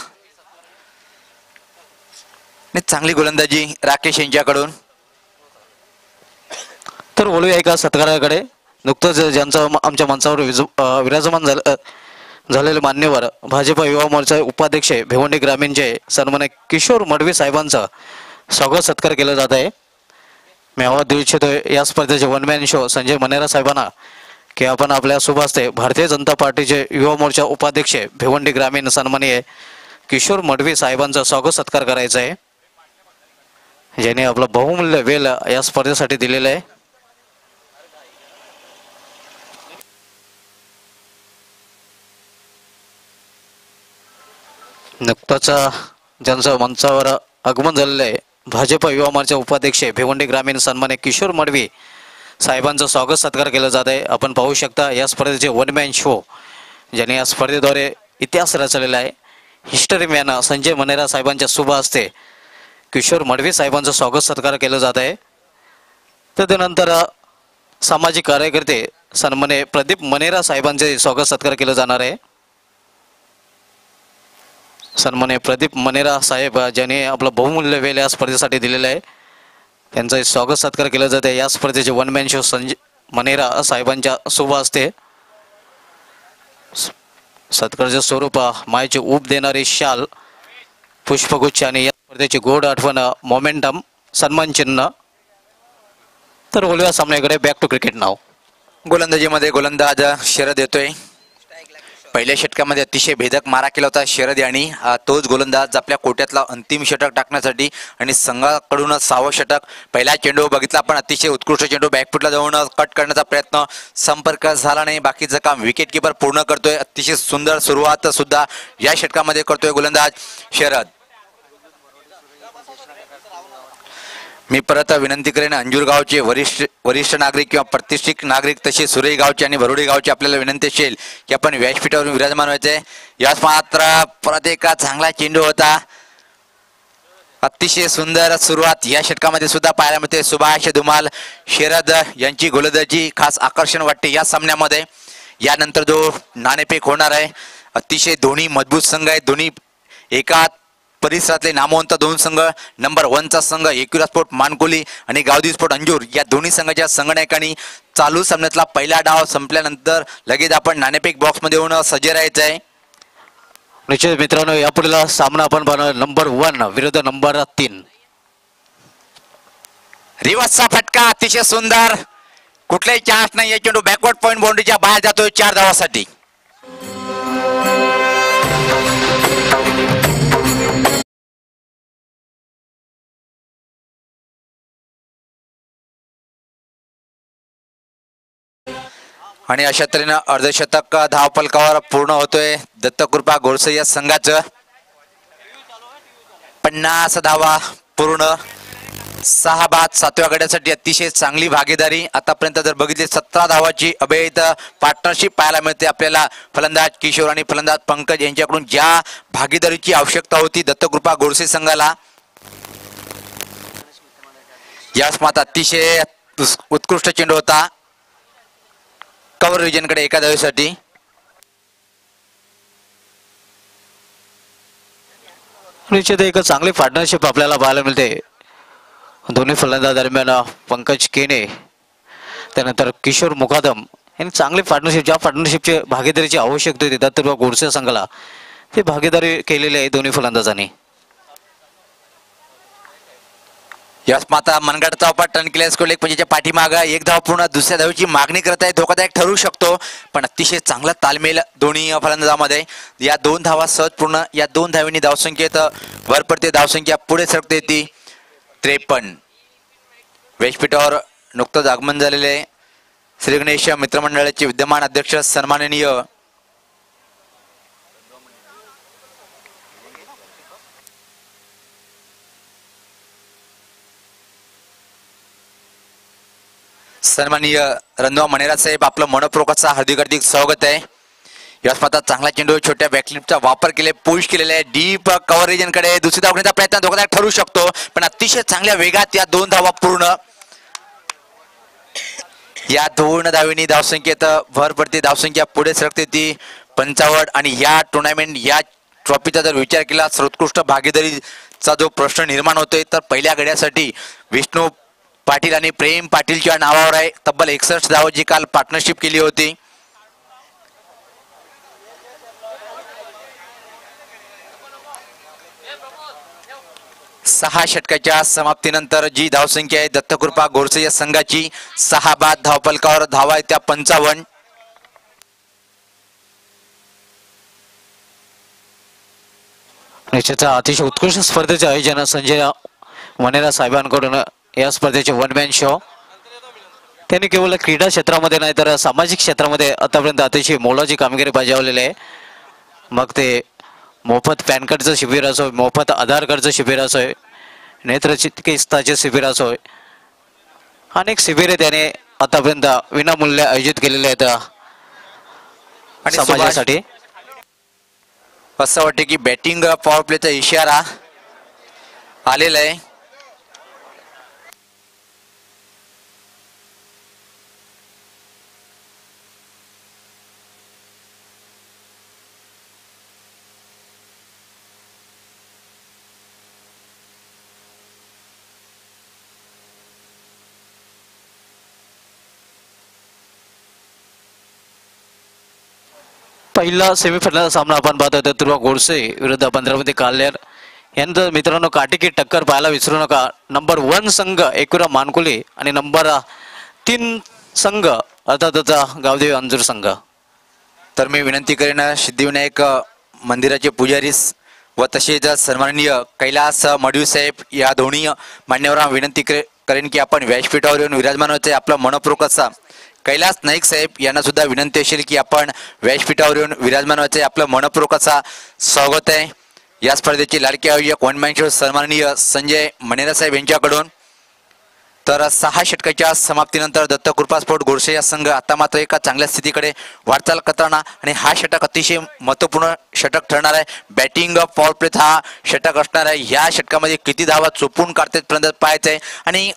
चांगली गोलंदाजी राकेश यांच्याकडून. तर बोलूया एका सत्काराकडे. नुकतंच ज्यांचं आमच्या मंचावर विराजमान झालेले मान्यवर भाजपा युवा मोर्चा उपाध्यक्ष भिवंडी ग्रामीणचे सन्मान्य किशोर मडवी साहेबांचा स्वागत सत्कार केला जात आहे. मी आवाज देऊ इच्छितोय या स्पर्धेचे वनमॅन शो संजय मनेरा साहेबांना की आपण आपल्या शुभ हस्ते भारतीय जनता पार्टीचे युवा मोर्चा उपाध्यक्ष भिवंडी ग्रामीण सन्माननीय किशोर मडवी साहेबांचा स्वागत सत्कार करायचा आहे, ज्यांनी आपला बहुमूल्य वेळ या स्पर्धेसाठी दिलेला आहे. नुकताच ज्यांचं मंचावर आगमन झालेलं आहे भाजप युवा मोर्चा उपाध्यक्ष भिवंडी ग्रामीण सन्मान्य किशोर मडवी साहेबांचं स्वागत सत्कार केला जात आहे. आपण पाहू शकता या स्पर्धेचे वन मॅन शो ज्यांनी या स्पर्धेद्वारे इतिहास रचलेला आहे. हिस्टरी मॅन संजय मनेरा साहेबांच्या शुभ हस्ते किशोर मडवी साहेबांचं स्वागत सत्कार केला जात आहे. त्यानंतर सामाजिक कार्यकर्ते सन्मान्य प्रदीप मनेरा साहेबांचे स्वागत सत्कार केलं जाणार आहे. सन्मान्य प्रदीप मनेरा साहेब ज्यांनी आपलं बहुमूल्य वेळ या स्पर्धेसाठी दिलेलं आहे, त्यांचं स्वागत सत्कार केलं जाते. या स्पर्धेचे one man show Sanjay Manera साहेबांच्या शुभ हस्ते सत्काराचे स्वरूप मायेचे ऊब देणारी शाल, पुष्पगुच्छ आणि या स्पर्धेची गोड आठवण मोमेंटम सन्मान चिन्ह. तर बोलूया सामन्याकडे. बॅक टू क्रिकेट नाव. गोलंदाजीमध्ये गोलंदाज शरद येतोय. पहिल्या षटकामध्ये अतिशय भेदक मारा केला होता शरद यांनी. तोच गोलंदाज आपल्या कोट्यातला अंतिम षटक टाकण्यासाठी आणि संघाकडून 6वं षटक. पहिला चेंडू बघितला पण अतिशय उत्कृष्ट चेंडू बॅकफुटला जाऊन कट करण्याचा प्रयत्न, संपर्क झाला नाही. बाकीचं काम विकेट किपर पूर्ण करतोय. अतिशय सुंदर सुरुवात सुद्धा या षटकामध्ये करतोय गोलंदाज शरद. मी परत विनंती करेन अंजूर गावचे वरिष्ठ नागरिक किंवा प्रतिष्ठित नागरिक तसे सुरई गावचे आणि वरुडी गावचे आपल्याला विनंती असेल की आपण व्यासपीठावरून विराजमान व्हायचे. याच मात्र परत एक चांगला चेंडू होता. अतिशय सुंदर सुरुवात या षटकामध्ये सुद्धा पाहायला मिळते. सुभाष धुमाल शरद यांची गोलंदाजी खास आकर्षण वाटते या सामन्यामध्ये. यानंतर जो नाणेफेक होणार आहे, अतिशय दोन्ही मजबूत संघ आहेत. दोन्ही एका परिसरातले नामवंत दोन संघ. नंबर 1चा संघ एकविरा स्पोर्ट मानकोली आणि गावदी स्पोर्ट अंजूर या दोन्ही संघाच्या संघनायकांनी चालू सामन्यातला पहिला डाव संपल्यानंतर लगेच आपण नाणेफेक बॉक्समध्ये येऊन सज्ज राहायचं आहे. निश्चित मित्रांनो, यापुढील सामना आपण बनवला नंबर 1 विरुद्ध नंबर 3. रिवर्सचा फटका अतिशय सुंदर. कुठलाही चान्स नाही. चेंडू बॅकवर्ड पॉइंट बाउंड्रीच्या बाहेर जातोय 4 धावासाठी. आणि अशा तऱ्हेनं अर्धशतक धावफलकावर पूर्ण होतोय दत्तकृपा गोडसे या संघाचं. 50 धावा पूर्ण. 6 बाद 7व्या गड्यासाठी अतिशय चांगली भागीदारी. आतापर्यंत जर बघितले 17 धावाची अभेद पार्टनरशिप पाहायला मिळते आपल्याला. फलंदाज किशोर आणि फलंदाज पंकज यांच्याकडून ज्या भागीदारीची आवश्यकता होती दत्तकृपा गोडसे संघाला, याच मात्र अतिशय उत्कृष्ट चेंडू होता कव्हर रिजनकडे एका धावेसाठी. निश्चित एक चांगली पार्टनरशिप आपल्याला पाहायला मिळते दोन्ही फलंदाज दरम्यान. पंकज केने त्यानंतर किशोर मुकादम यांनी चांगली पार्टनरशिप, ज्या पार्टनरशिपची भागीदारीची आवश्यकता होती दत्तकृपा गोडसे संघाला, ती भागीदारी केलेली आहे दोन्ही फलंदाजांनी. याच माता मनगड चौपाट टर्न केल्यास स्कोर 1 पाठीमाग 1 धाव पूर्ण. दुसऱ्या धावेची मागणी करत आहे. धोकादायक ठरू शकतो पण अतिशय चांगला तालमेल दोन्ही फलंदाजामध्ये. या 2 धावा सहज पूर्ण. या 2 धावांनी धावसंख्येत भर पडते. धावसंख्या पुढे सरकते ती 53. व्यासपीठावर नुकतंच आगमन झालेले श्री गणेश मित्रमंडळाचे विद्यमान अध्यक्ष सन्माननीय रणवा मनेरा साहेब, आपलं मनपूर्वक हार्दिक स्वागत आहे. याच मात्र चांगला चेंडू छोट्या बॅकलिपचा वापर केले, पुश केलेला आहे डीप कव्हर रिजन कडे. दुसरी धाव घेण्याचा प्रयत्न धोकादायक ठरू शकतो पण अतिशय चांगल्या वेगात या 2 धावा पूर्ण. या 2 धावेनी धावसंख्येत भर पडते. धावसंख्या पुढे सरकते ती 55. आणि या टुर्नामेंट या ट्रॉफीचा जर विचार केला सर्वोत्कृष्ट भागीदारीचा जो प्रश्न निर्माण होतोय तर पहिल्या गड्यासाठी विष्णू पाटील आणि प्रेम पाटीलच्या नावावर आहे. तब्बल 61 धावांची काल पार्टनरशिप केली होती. सहा षटकाच्या समाप्तीनंतर जी धावसंख्या आहे दत्तकृपा गोडसे या संघाची 6 बाद धावफलकावर धावा आहे त्या 55. निश्चित अतिशय उत्कृष्ट स्पर्धेचे आयोजन संजय मनेरा साहेबांकडून. या स्पर्धेचे 1 मॅन शो. त्यांनी केवळ क्रीडा क्षेत्रामध्ये नाही तर सामाजिक क्षेत्रामध्ये आतापर्यंत अतिशय मोलाची कामगिरी बजावलेली आहे. मग ते मोफत पॅन कार्डचं शिबिर असो, मोफत आधार कार्डचं शिबिर असो, नेत्र चिकित्साचे शिबिर असो, अनेक शिबिरे त्याने आतापर्यंत विनामूल्य आयोजित केलेले आहेत समाजासाठी. असं वाटतं की बॅटिंग पॉवर प्लेचा इशारा आलेला आहे. पहिला सेमीफायनल सामना आपण पाहतो दत्तकृपा गोडसे विरुद्ध 15 काल्यार यांचं. मित्रांनो काटेकी टक्कर पाहायला विसरू नका. नंबर 1 संघ एकविरा मानकोली आणि नंबर 3 संघ अर्थातच गावदेवी अंजूर संघ. तर मी विनंती करेन सिद्धिविनायक मंदिराचे पुजारी व तसेच सन्माननीय कैलास मडवी साहेब या दोन्ही मान्यवरांना विनंती करेन की आपण व्यासपीठावर येऊन विराजमान व्हायचे. आपला मनपूर्वक असा कैलास नाईक साहेब यांना सुद्धा विनंती असेल की आपण व्यासपीठावर येऊन विराजमान व्हायचे. आपलं मनपूर्वक असा स्वागत आहे. या स्पर्धेचे लाडके आयोजक वन मॅन शो सन्माननीय संजय मणेरा साहेब यांच्याकडून. तर 6 षटकाच्या समाप्तीनंतर दत्तकृपा स्पोर्ट गोरसे या संघ आता मात्र एका चांगल्या स्थितीकडे वाटचाल करताना आणि हा षटक अतिशय महत्त्वपूर्ण षटक ठरणार आहे. बॅटिंग पॉवर प्लेत हा षटक असणार आहे. ह्या षटकामध्ये किती धावा चोपून काढतात पर्यंत पाहायचं आहे आणि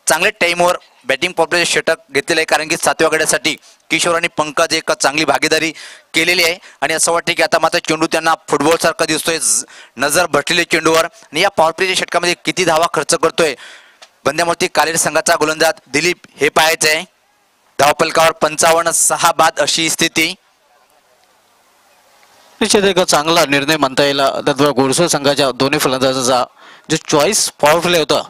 चांगले टाईमवर बॅटिंग पॉवर प्लेचे षटक घेतलेलं आहे. कारण की 7व्या गड्यासाठी किशोर आणि पंकज एक चांगली भागीदारी केलेली आहे आणि असं वाटतं की आता मात्र चेंडू त्यांना फुटबॉल सारखा दिसतोय. नजर भटलेली चेंडूवर आणि या पॉवर प्लेच्या षटकामध्ये किती धावा खर्च करतोय बंद्यामूर्ती कालेर संघाचा गोलंदाज दिलीप हे पाहायचे आहे. धावफलकावर 55-6 बाद अशी स्थिती. निश्चित एक चांगला निर्णय म्हणता येईल. गोरसे संघाच्या दोन्ही फलंदाजाचा जो चॉईस पॉवर प्ले होता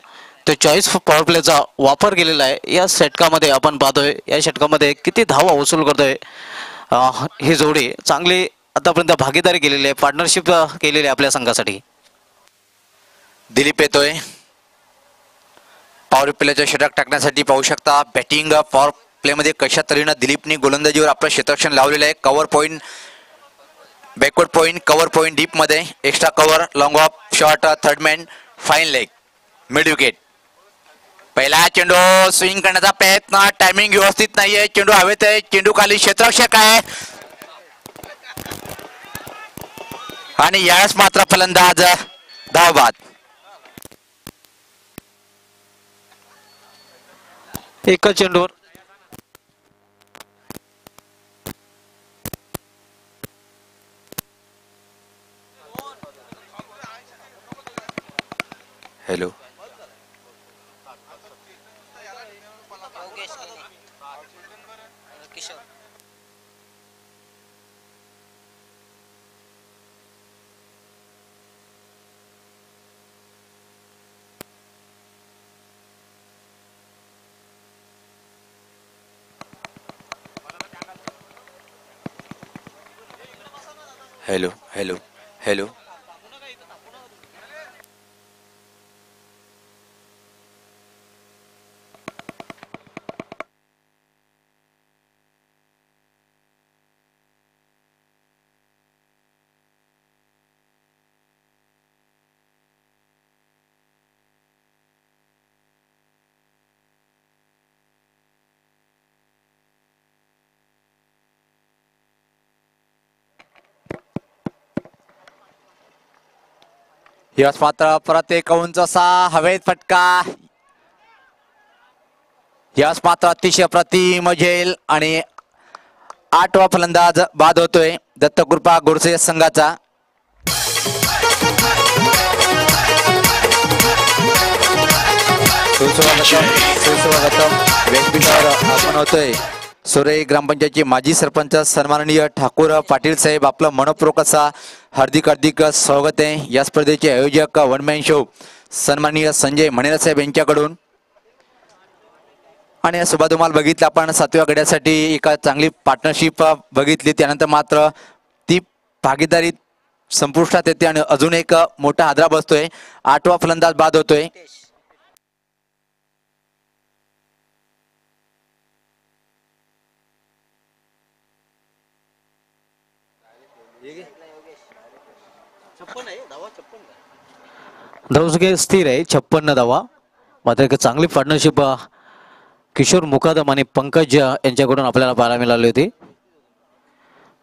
तो चॉईस पॉवर प्लेचा वापर केलेला आहे. या षटकामध्ये आपण पाहतोय या षटकामध्ये किती धावा वसूल करतोय ही जोडी. चांगली आतापर्यंत भागीदारी केलेली आहे, पार्टनरशिप केलेली आहे आपल्या संघासाठी. दिलीप येतोय पॉवर प्लेचं षटक टाकण्यासाठी. पाहू शकता बॅटिंग पॉवर प्लेमध्ये कशा तऱ्हेनं दिलीपने गोलंदाजीवर आपलं क्षेत्ररक्षण लावलेलं आहे. Cover point, backward point, cover point डीपमध्ये, extra cover, long off, short, third man, fine leg, mid wicket. पहिला चेंडू स्विंग करण्याचा प्रयत्न, टायमिंग व्यवस्थित नाहीये. चेंडू हवेत आहे, चेंडू खाली क्षेत्ररक्षक आहे आणि यावेळेस मात्र फलंदाज धावबाद. एका चेंडूवर हॅलो हॅलो हॅलो हॅलो यश मात्र परत एक उंच असा हवेत फटका. यश मात्र अतिशय अप्रतिम झेल आणि 8वा फलंदाज बाद होतोय दत्तकृपा गोरसे संघाचा. सुस्वागतम व्यासपीठावर आगमन होतोय सोरे ग्रामपंचायतचे माजी सरपंच सन्माननीय ठाकूर पाटील साहेब. आपलं मनपूर्वक असा हार्दिक हार्दिक स्वागत आहे. या स्पर्धेचे आयोजक वन मॅन शो सन्माननीय संजय मणेरा साहेब यांच्याकडून. आणि सुभाधुमाल बघितलं आपण 7व्या गड्यासाठी एका चांगली पार्टनरशिप बघितली. त्यानंतर मात्र ती भागीदारी संपुष्टात येते आणि अजून एक मोठा हादरा बसतोय. 8वा फलंदाज बाद होतोय. धावसंख्या स्थिर आहे 56 धावा. मात्र एक चांगली पार्टनरशिप किशोर मुकादम आणि पंकज यांच्याकडून आपल्याला पाहायला मिळाली होती.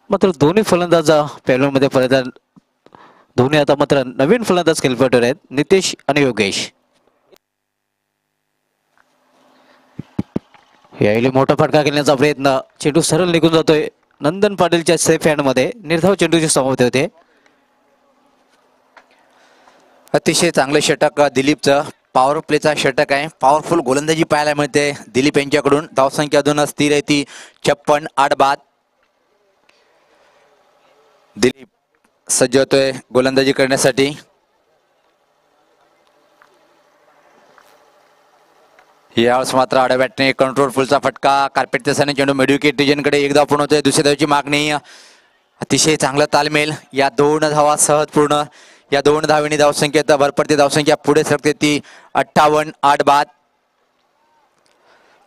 मात्र दोन्ही फलंदाज पॅव्हलियनमध्ये परत दोन्ही आता मात्र नवीन फलंदाज खेळपट्टीवर आहेत, नितेश आणि योगेश. यावेळी मोठा फटका खेळण्याचा प्रयत्न, चेंडू सरळ निघून जातोय नंदन पाटीलच्या सेफ हँडमध्ये. निर्धाव चेंडूची समाप्ती होते. अतिशय चांगलं षटक दिलीपचं पॉवर प्लेचा षटक आहे. पॉवरफुल गोलंदाजी पाहायला मिळते दिलीप यांच्याकडून. धावसंख्या अजून स्थिर आहे ती 56, 8 बाद. दिलीप सज्ज होतोय गोलंदाजी करण्यासाठी. यावेळेस मात्र आड्या बॅटने कंट्रोल फुलचा फटका, कार्पेट त्याने चेंडू मेडिकेट रिजनकडे एक धाव पूर्ण होतोय. दुसऱ्या धावची मागणी, अतिशय चांगलं तालमेल. या 2 धावा सहज पूर्ण. या 2 धावेने धावसंख्येत भर पडते. धावसंख्या पुढे सरकते ती 58. 8 बाद.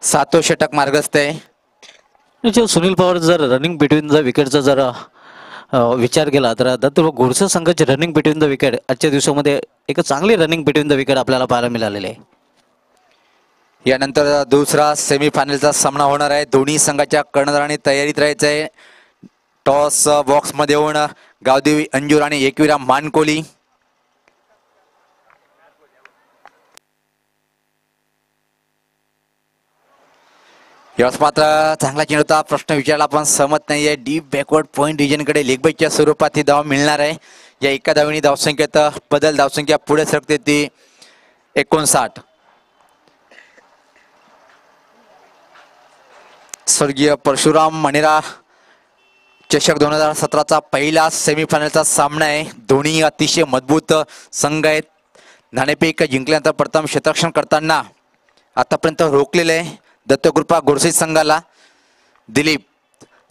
7वं षटक मार्गस्थ आहे. सुनील पवार जर रनिंग बिटवीन द विकेटचा जर विचार केला तर दत्तप्रभू घोडसे संघाची रनिंग बिटवीन द विकेट आजच्या दिवसामध्ये एक चांगली रनिंग बिटवीन द विकेट आपल्याला पाहायला मिळालेली आहे. यानंतर दुसरा सेमीफायनलचा सामना होणार आहे. दोन्ही संघाच्या कर्णधारांनी तयारीत राहायचं आहे. टॉस बॉक्स मध्ये येऊन गावदेवी अंजूर आणि एकविरा मानकोली. यावेळेस मात्र चांगला चेंडूचा प्रश्न विचारला पण सहमत नाहीये. डीप बॅकवर्ड पॉइंट रिजनकडे लेगबाईच्या स्वरूपात ही धाव मिळणार आहे. या एका धावेने धावसंख्येत बदल. धावसंख्या पुढे सरकते ती 59. स्वर्गीय परशुराम मणेरा चषक 2017चा पहिला सेमीफायनलचा सामना आहे. दोन्ही अतिशय मजबूत संघ आहेत. नाणेफेक जिंकल्यानंतर प्रथम क्षेत्ररक्षण करताना आतापर्यंत रोखलेले आहे दत्तकृपा गोडसे संघाला. दिलीप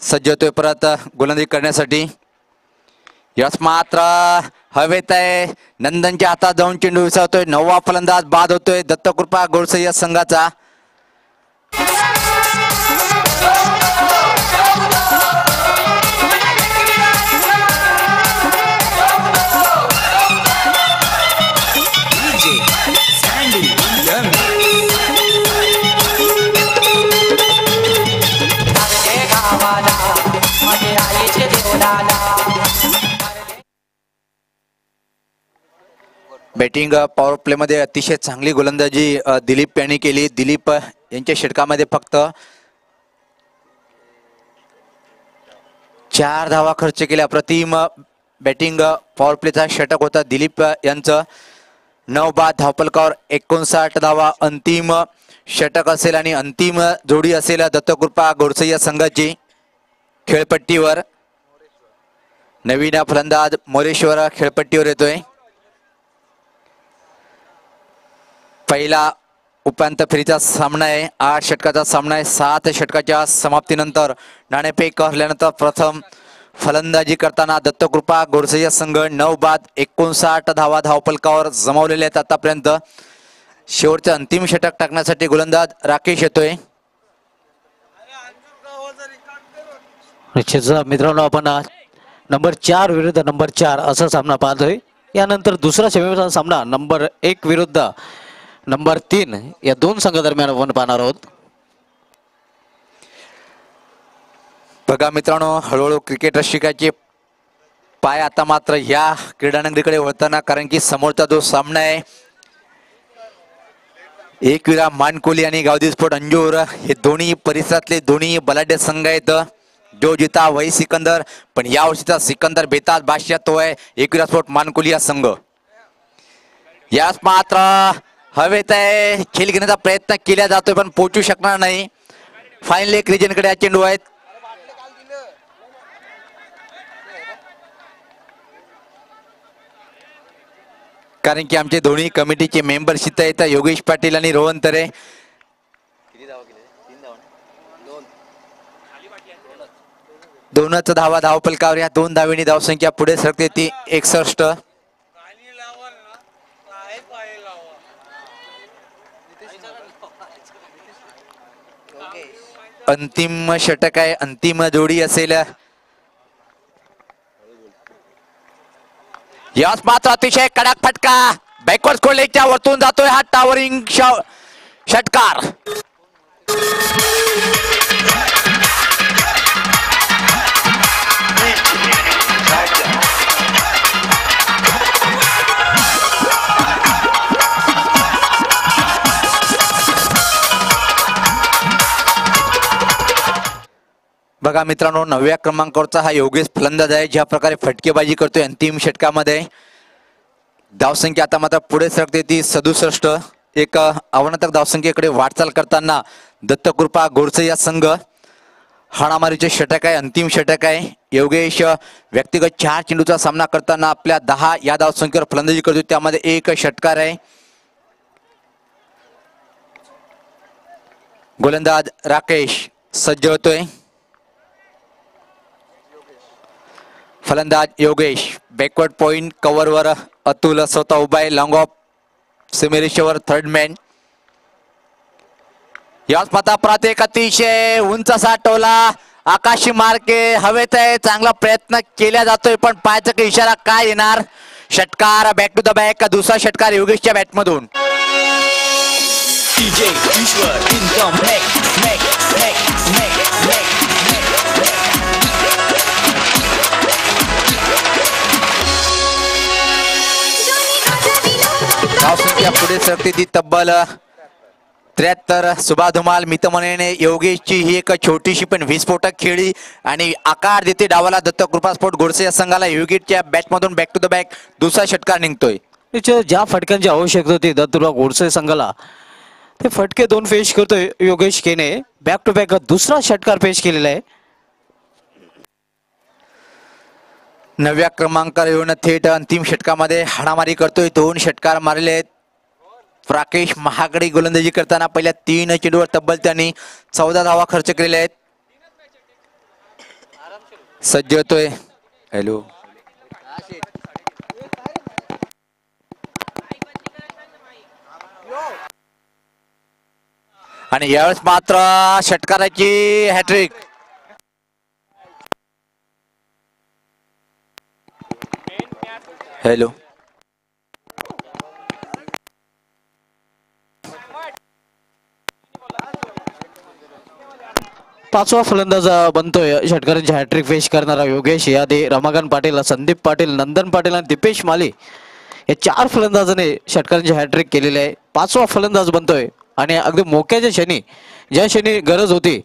सज्ज होतोय परत गोलंदाजी करण्यासाठी. यश मात्र हवेत आहे. नंदनच्या हातात जाऊन चेंडू विसावतोय. 9वा फलंदाज बाद होतोय दत्तकृपा गोडसे या संघाचा. बॅटिंग पॉवर प्ले मध्ये अतिशय चांगली गोलंदाजी दिलीप यांनी केली. दिलीप यांच्या षटकामध्ये फक्त 4 धावा खर्च केल्या. अप्रतिम बॅटिंग पॉवर प्लेचा षटक होता दिलीप यांचं. 9 बाद. धावफलकावर 59 धावा अंतिम षटक असेल आणि अंतिम जोडी असेल दत्तकृपा गोडसे या संघाची. खेळपट्टीवर नवीन फलंदाज मोरेश्वर खेळपट्टीवर येतोय. पहिला उपांत्य फेरीचा सामना आहे. 8 षटकाचा सामना आहे. 7 षटकाच्या समाप्तीनंतर नाणेफेक हरल्यानंतर प्रथम फलंदाजी करताना दत्तकृपा गोडसे संघ 9 बाद 59 धावा धावफलकावर जमवलेले आहेत आतापर्यंत. शेवटचं अंतिम षटक टाकण्यासाठी गोलंदाज राकेश येतोय. मित्रांनो आपण नंबर 4 विरुद्ध नंबर 4 असा सामना पाहतोय. यानंतर दुसरा सेमीफायनल सामना नंबर 1 विरुद्ध नंबर 3 या 2 संघादरम्यान आपण पाहणार आहोत. बघा मित्रांनो, हळूहळू क्रिकेट रसिकाचे पाय आता मात्र या क्रीडानगरीकडे वळताना, कारण की समोरचा जो सामना आहे एकविरा मानकोली आणि गावदेवी स्पोर्ट अंजूर हे दोन्ही परिसरातले दोन्ही बलाढ्य संघ आहेत. जो जिता वही सिकंदर, पण या वर्षीचा सिकंदर बेताज बादशाह तो आहे एकविरा स्पोर्ट मानकोली हा संघ. यास मात्र हवेत आहे. खेळ घेण्याचा प्रयत्न केला जातोय पण पोहोचू शकणार नाही. फायनल एक रिजनकडे हा चेंडू आहेत. कारण की आमचे दोन्ही कमिटीचे मेंबर्स इथं आहेत, योगेश पाटील आणि रोहन तरे. दोनच धावा धावफलकावर. या 2 धावेनी धावसंख्या पुढे सरकते ती 61. अंतिम षटक आहे, अंतिम जोडी असेल. यास मात्र अतिशय कडक फटका बॅकवर्ड स्कोरलेगच्या वरतून जातोय हा टावरिंग षटकार. बघा मित्रांनो, 9व्या क्रमांकावरचा हा योगेश फलंदाज आहे. ज्या प्रकारे फटकेबाजी करतोय अंतिम षटकामध्ये. धावसंख्या आता मात्र पुढे सरकते ती 67. एक आव्हानात्मक धावसंख्येकडे वाटचाल करताना दत्तकृपा गोडसे या संघ. हाणामारीचे षटक आहे, अंतिम षटक आहे. योगेश व्यक्तिगत 4 चेंडूचा सामना करताना आपल्या 10 या धावसंख्येवर फलंदाजी करतोय, त्यामध्ये 1 षटकार आहे. गोलंदाज राकेश सज्ज होतोय. फलंदाज योगेश बॅकवर्ड पॉइंट कव्हरवर अतुल स्वतः उभा आहे. लॉंग ऑफ सिमेरेश्वर थर्ड मॅन. याच पता प्रात एक अतिशय उंच असा टोला आकाशी मार्के हवेत आहे. चांगला प्रयत्न केला जातोय पण पायाचा काही इशारा काय येणार. षटकार बॅक टू द बॅक. दुसरा षटकार योगेशच्या बॅटमधून. धावसंख्या पुढे सरते ती तब्बल 73. सुभाष धुमाल मितमनेने योगेशची ही एक छोटीशी पण विस्फोटक खेळी आणि आकार देते डावाला. दत्त कृपा स्पोर्ट गोडसे या संघाला योगेशच्या बॅटमधून बॅक टू द बॅक दुसरा षटकार निघतोय. ज्या फटक्यांची आवश्यकता होती दत्तूराव गोडसे संघाला ते फटके 2 पेश करतोय योगेश केने. बॅक टू बॅक दुसरा षटकार पेश केलेला आहे. 9व्या क्रमांकावर येऊन थेट अंतिम षटकामध्ये हाणामारी करतोय. 2 षटकार मारले आहेत. राकेश महागडे गोलंदाजी करताना पहिल्या 3 चेंडूवर तब्बल त्यांनी 14 धावा खर्च केलेल्या आहेत. सज्ज होतोय. हॅलो आणि यावेळेस मात्र षटकाराची हॅट्रिक. हॅलो 5वा फलंदाज बनतोय षटकारांची हॅट्रिक पेश करणारा योगेश. याआधी रमाकांत पाटील, संदीप पाटील, नंदन पाटील आणि दीपेश माली या 4 फलंदाजाने षटकारांची हॅट्रिक केलेली आहे. 5वा फलंदाज बनतोय आणि अगदी मोक्याच्या क्षणी ज्या क्षणी गरज होती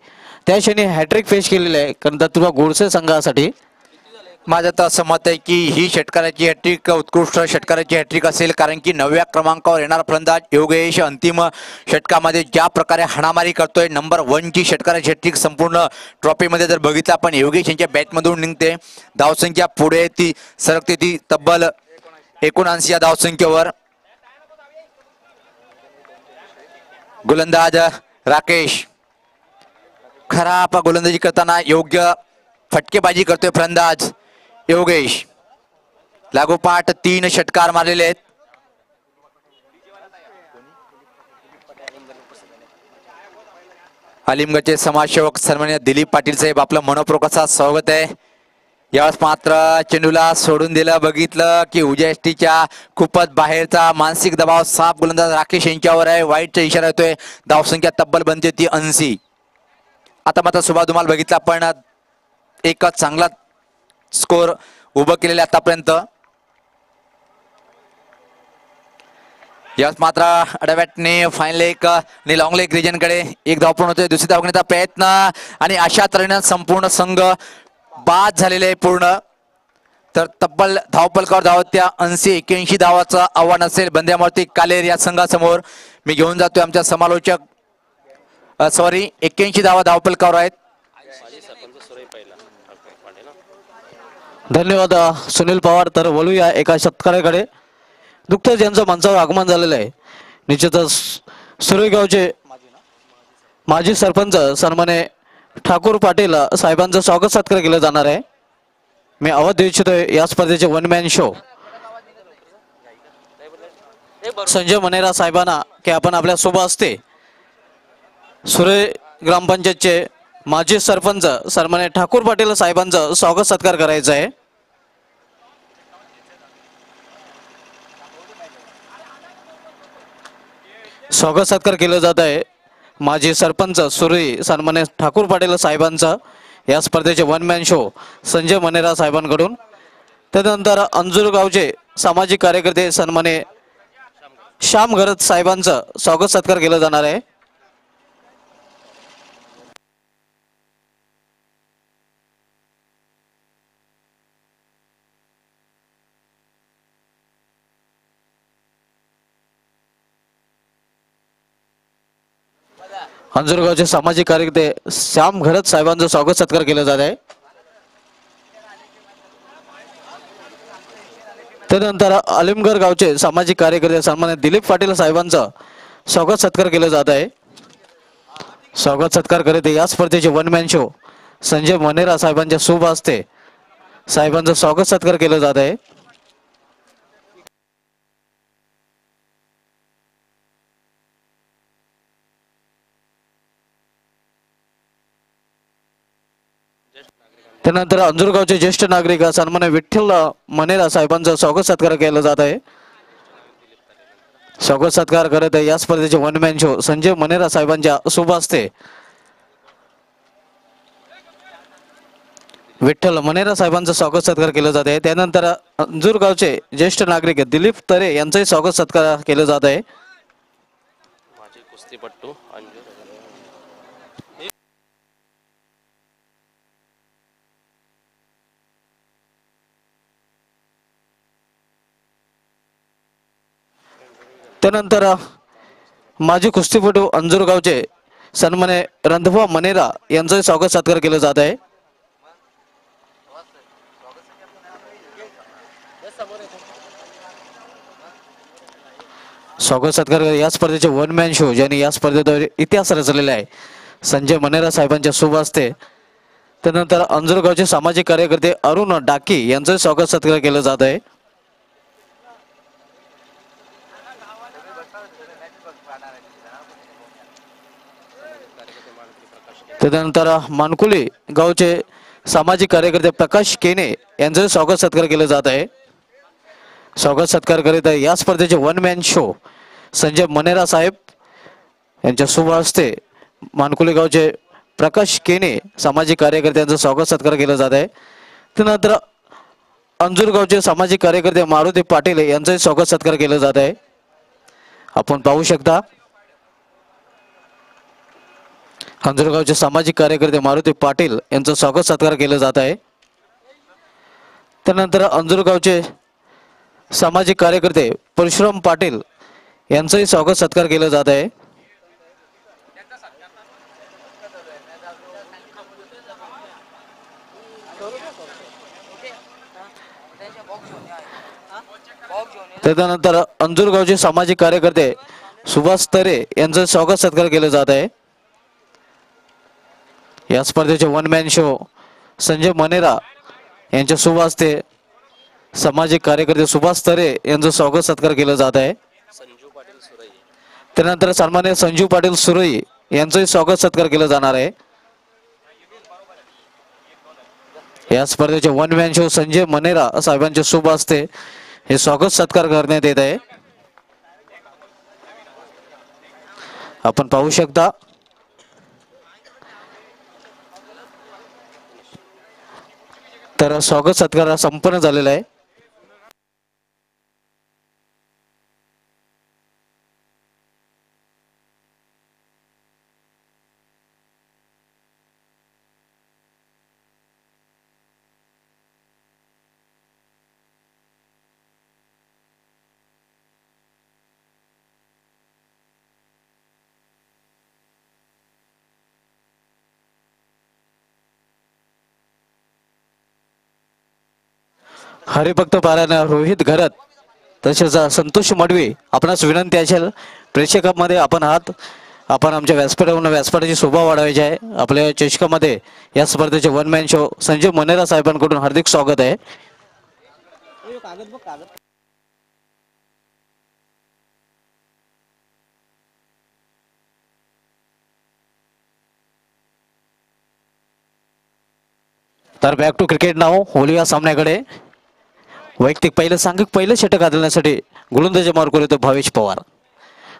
त्या क्षणी हॅट्रिक पेश केलेली आहे कारण दत्तूराव गोडसे संघासाठी. माझं तर असं मत आहे की ही षटकाराची हॅट्रिक उत्कृष्ट षटकाराची हॅट्रिक असेल कारण की 9व्या क्रमांकावर येणारा फलंदाज योगेश अंतिम षटकामध्ये ज्या प्रकारे हाणामारी करतोय. नंबर 1 ची षटकाराची हॅट्रिक संपूर्ण ट्रॉफीमध्ये जर बघितलं आपण योगेश यांच्या बॅटमधून निघते. धावसंख्या पुढे ती सरकते ती तब्बल 79 या धावसंख्येवर. गोलंदाज राकेश खराब गोलंदाजी करताना योग्य फटकेबाजी करतोय फलंदाज योगेश. लागोपाठ 3 षटकार मारलेले आहेत. अलिमगडचे समाजसेवक सन्माननीय दिलीप पाटील साहेब आपलं मनपूर्वक स्वागत आहे. यावेळेस मात्र चेंडूला सोडून दिलं. बघितलं की उजयष्टीच्या खूपच बाहेरचा मानसिक दबाव साफ गोलंदाज राकेश यांच्यावर आहे. वाईटचा इशारा येतोय. धावसंख्या तब्बल बनते ती 80. आता मात्र सुभाष धुमाल बघितला पण एक चांगला स्कोर उभं केलेला आतापर्यंत. याच मात्र अडवॅटने फायनल एक लॉंग लेग रिजनकडे एक धाव पूर्ण होतोय. दुसरी धाव घेण्याचा प्रयत्न आणि अशा तऱ्हेने संपूर्ण संघ बाद झालेले आहे पूर्ण. तर तब्बल धावपलकावर धावत्या 80-81 धावाचं आव्हान असेल बंद्यामूर्ती कालेर या संघासमोर. मी घेऊन जातोय आमच्या समालोचक 81 धावा धावपलकावर आहेत. धन्यवाद सुनील पवार. तर वळूया एका षटकाराकडे. नुकतंच यांचं मंचावर आगमन झालेलं आहे. निश्चितच सुरेगावचे माजी सरपंच सन्मान्य ठाकूर पाटील साहेबांचं स्वागत सत्कार केलं जाणार आहे. मी अवध इच्छितोय या स्पर्धेचे 1 मॅन शो संजय मनेरा साहेबांना की आपण आपल्या सोबत असते. सुरे ग्रामपंचायतचे माजी सरपंच सन्मान्य ठाकूर पाटील साहेबांचं स्वागत सत्कार करायचं आहे. स्वागत सत्कार केलं जात आहे माजी सरपंच सुरे सन्मान्य ठाकूर पाटील साहेबांचं या स्पर्धेचे 1 मॅन शो संजय मनेरा साहेबांकडून. त्यानंतर अंजूर गावचे सामाजिक कार्यकर्ते सन्मान्य श्याम घरत साहेबांचं स्वागत सत्कार केलं जाणार आहे. अंजूरगावचे सामाजिक कार्यकर्ते श्याम घरत साहेबांचं स्वागत सत्कार केलं जात आहे. त्यानंतर अलिमगड गावचे सामाजिक कार्यकर्ते सन्मान्य दिलीप पाटील साहेबांचं स्वागत सत्कार केलं जात आहे. स्वागत सत्कार करीत या स्पर्धेचे one man show Sanjay Manera साहेबांच्या शुभ हस्ते साहेबांचं स्वागत सत्कार केलं जात आहे. त्यानंतर अंजूरगावचे ज्येष्ठ नागरिक सन्मान्य विठ्ठल मनेरा साहेबांचं स्वागत सत्कार केला जात आहे. स्वागत सत्कार करत या स्पर्धेचे one man show Sanjay Manera साहेबांच्या शुभ हस्ते विठ्ठल मनेरा साहेबांचं स्वागत सत्कार केलं जात आहे. त्यानंतर अंजूरगावचे ज्येष्ठ नागरिक दिलीप तरे यांचंही स्वागत सत्कार केलं जात आहे. माझे कुस्तीपट्टू अंजूर त्यानंतर माजी कुस्तीपटू अंजूरगावचे सन्मान्य रणधुवा मनेरा यांचंही स्वागत सत्कार केलं जात आहे. स्वागत सत्कार या स्पर्धेचे वन मॅन शो ज्यांनी या स्पर्धेद्वारे इतिहास रचलेला आहे संजय मनेरा साहेबांच्या शुभ हस्ते. त्यानंतर अंजूरगावचे सामाजिक कार्यकर्ते अरुण डाकी यांचं स्वागत सत्कार केलं जात आहे. त्यानंतर मानकुली गावचे सामाजिक कार्यकर्ते प्रकाश केने यांचं स्वागत सत्कार केलं जात आहे. स्वागत सत्कार करीत या स्पर्धेचे one man show Sanjay Manera साहेब यांच्या शुभ हस्ते मानकुली गावचे प्रकाश केने सामाजिक कार्यकर्त्यांचं स्वागत सत्कार केलं जात आहे. त्यानंतर अंजूरगावचे सामाजिक कार्यकर्ते मारुती पाटील यांचंही स्वागत सत्कार केलं जात आहे. आपण पाहू शकता अंजूरगावचे सामाजिक कार्यकर्ते मारुती पाटील यांचं स्वागत सत्कार केलं जात आहे. त्यानंतर अंजूरगावचे सामाजिक कार्यकर्ते परशुराम पाटील यांचंही स्वागत सत्कार केलं जात आहे. त्यानंतर अंजूरगावचे सामाजिक कार्यकर्ते सुभाष तरे यांचं स्वागत सत्कार केलं जात आहे. या स्पर्धेचे one man show Sanjay Manera यांच्या शुभ हस्ते सामाजिक कार्यकर्ते सुभाष तरे यांचं स्वागत सत्कार केलं जात आहे. संजू पाटील सुरई त्यानंतर सन्मान्य संजू पाटील सुरई यांचंही स्वागत सत्कार केलं जाणार आहे. या स्पर्धेचे one man show Sanjay Manera साहेबांच्या शुभ हस्ते हे स्वागत सत्कार करण्यात येत आहे. आपण पाहू शकता तर स्वागत सत्कार संपन्न झालेला आहे. हरिभक्त पारायण रोहित घरत तसेच संतोष मडवी आपणास विनंती असेल प्रेक्षकांमध्ये आपण आहात आपण आमच्या व्यासपीठाची शोभा वाढवायची आहे. आपल्या चषकामध्ये या स्पर्धेचे one man show Sanjay Manera साहेबांकडून हार्दिक स्वागत आहे. तर बॅक टू क्रिकेट नाव होली या सामन्याकडे वैयक्तिक पहिलं षटक घालण्यासाठी गोलंदाजी मार्ग येतो भावेश पवार.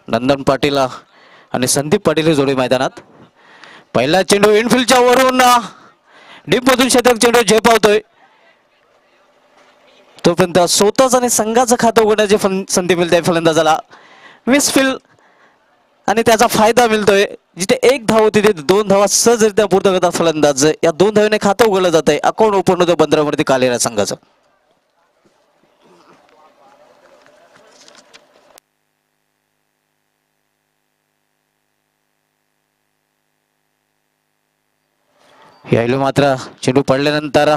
नंदन पाटील आणि संदीप पाटील ही जोडी मैदानात. पहिला चेंडू इनफिल्डच्या वरून डीप मधून षटक चेंडू झेपावतोय तोपर्यंत स्वतःच आणि संघाचं खातं उघडण्याची संधी मिळते फलंदाजाला. मिसफिल आणि त्याचा फायदा मिळतोय. जिथे एक धाव होती तिथे दोन धावा सहजरित्या पूर्ण करतात फलंदाज. या दोन धावेने खातं उघडलं जात आहे. अकाउंट ओपन होतं बंदरावरती कालेरा संघाचं. यायलो मात्र चेंडू पडल्यानंतर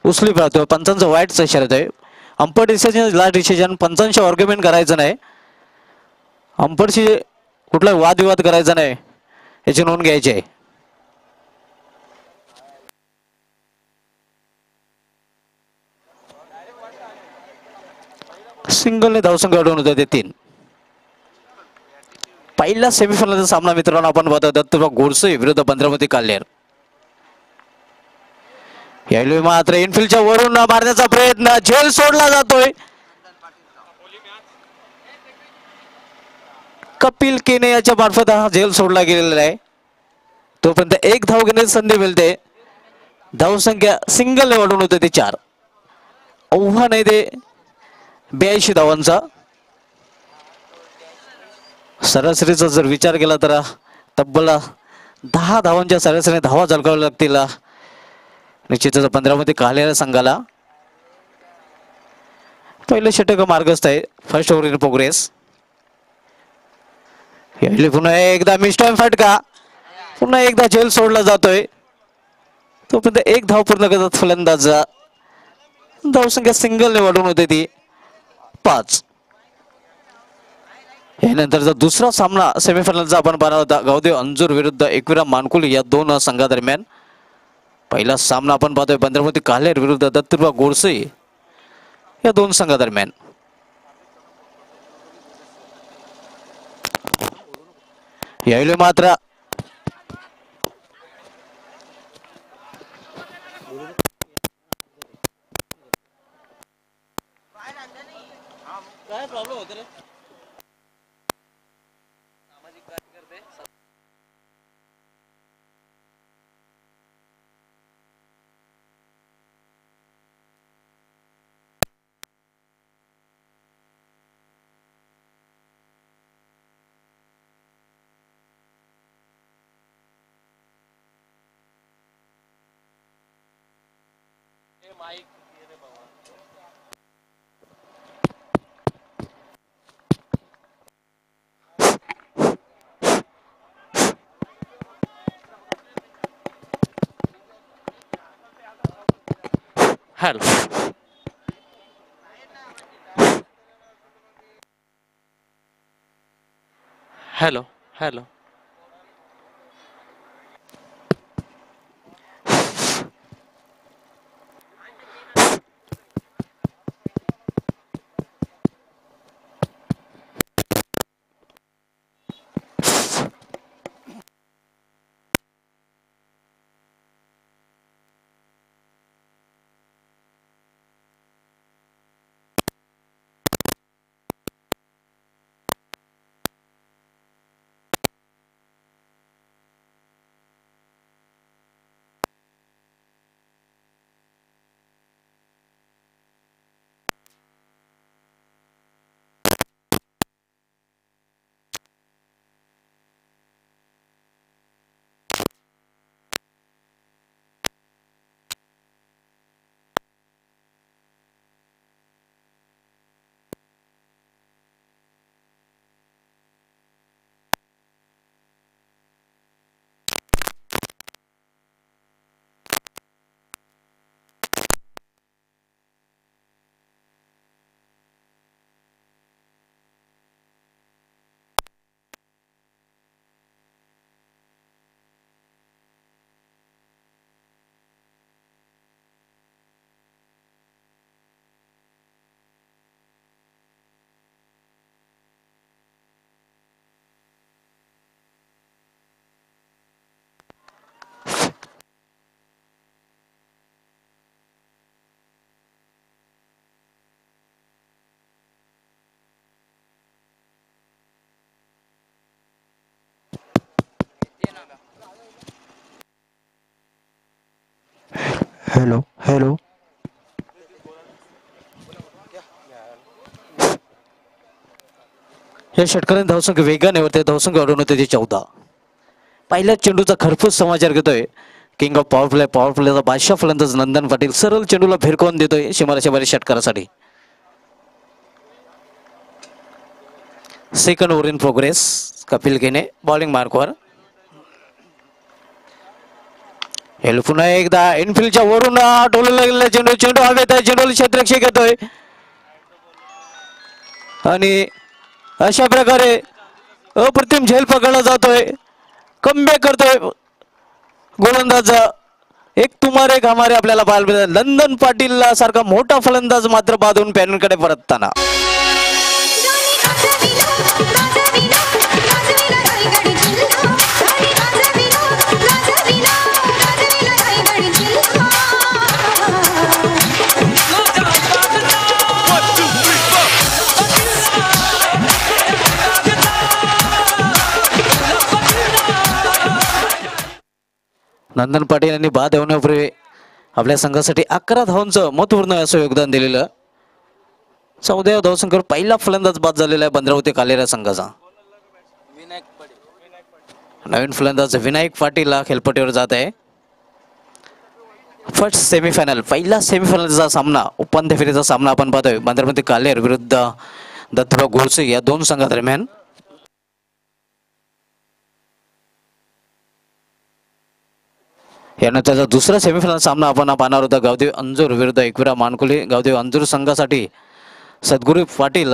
उचली पाहतो. पंचांचं वाईटचा इशारा आहे. Umpire decision last decision. पंचांशी आर्ग्युमेंट करायचं नाही. अंपरशी कुठला वादविवाद करायचा नाही. याची नोंद घ्यायची आहे. सिंगलने धावसंख्या वाढवून होते ते 3. पहिला सेमीफायनलचा सामना मित्रांनो आपण पाहतो दत्तूराव गोडसे विरुद्ध बंदरामती काल्हेर. यावेळी मात्र इनफिल्डच्या वरून मारण्याचा प्रयत्न, झेल सोडला जातोय. कपिल केने याच्या मार्फत हा झेल सोडला गेलेला आहे. तोपर्यंत एक धाव घेण्याची संधी मिळते. धावसंख्या सिंगलने वाढून होते ते 4. आव्हान आहे ते 82 धावांचा. सरासरीचा जर विचार केला तर तब्बल 10 धावांच्या सरासरीने धावा झळकाव्या लागतील निश्चितच बंदरामती काल्हेर संघाला. पहिलं षटक मार्गस्थ आहे. First over in progress. यावेळी पुन्हा एकदा मिस्टाईम फटका, पुन्हा एकदा झेल सोडला जातोय. तोपर्यंत एक धाव पूर्ण करतात फलंदाज. धावसंख्या सिंगलने वाढून होते ती 5. यानंतरचा दुसरा सामना सेमीफायनलचा आपण पाहणार होता गावदेव अंजूर विरुद्ध एकविरा मानकुल या 2 संघादरम्यान. पहिला सामना आपण पाहतोय बंदरामती काल्हेर विरुद्ध दत्तूराव गोडसे या 2 संघादरम्यान. यावेळी मात्र hello hello hello hello hello या षटकाने धावसंख्या वेगाने वरते धावसंख्या वाढवून होते ती 14. पहिल्या चेंडूचा खरपूस समाचार घेतोय किंग ऑफ पॉवर प्लेचा बादशाह फलंदाज नंदन पाटील सरळ चेंडूला फिरकवून देतोय सीमारेषा बाहेर षटकारासाठी. Second over in progress. Kapil Kene bowling मार्कवर. पुन्हा एकदा इनफिल्डच्या वरून टोलला गेलेला चेंडू, चेंडू हवेत आहे, चेंडूला क्षेत्ररक्षक येतोय आणि अशा प्रकारे अप्रतिम झेल पकडला जातोय. कमबॅक करतोय गोलंदाज एक तुमारे घामारे आपल्याला पाहायला मिळतात. नंदन पाटील सारखा मोठा फलंदाज मात्र बादून पॅनलकडे परतताना नंदन पाटील यांनी बाद होण्यापूर्वी आपल्या संघासाठी 11 धावांचं महत्त्वपूर्ण असं योगदान दिलेलं. 14 धावसंख्येवर पहिला फलंदाज बाद झालेला आहे भद्रावती कालेरा संघाचा. नवीन फलंदाज विनायक पाटील खेळपट्टीवर जात आहे. फर्स्ट सेमीफायनल पहिला सेमीफायनलचा सामना उपांत्य फेरीचा सामना आपण पाहतोय भद्रावती कालेर विरुद्ध दत्तूराव गोडसे या दोन संघादरम्यान. यानंतरचा दुसरा सेमीफायनल सामना आपण पाहणार होता गावदेव अंजूर विरुद्ध एकविरा मानकुली. गावदेव अंजूर संघासाठी सद्गुरू पाटील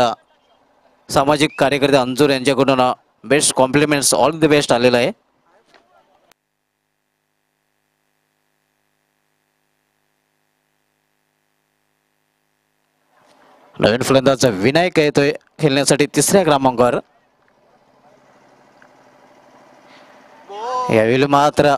सामाजिक कार्यकर्ते अंजूर यांच्याकडून best compliments all the best आलेला आहे. नवीन फलंदाज विनायक येतोय खेळण्यासाठी तिसऱ्या क्रमांकावर. यावेळी मात्र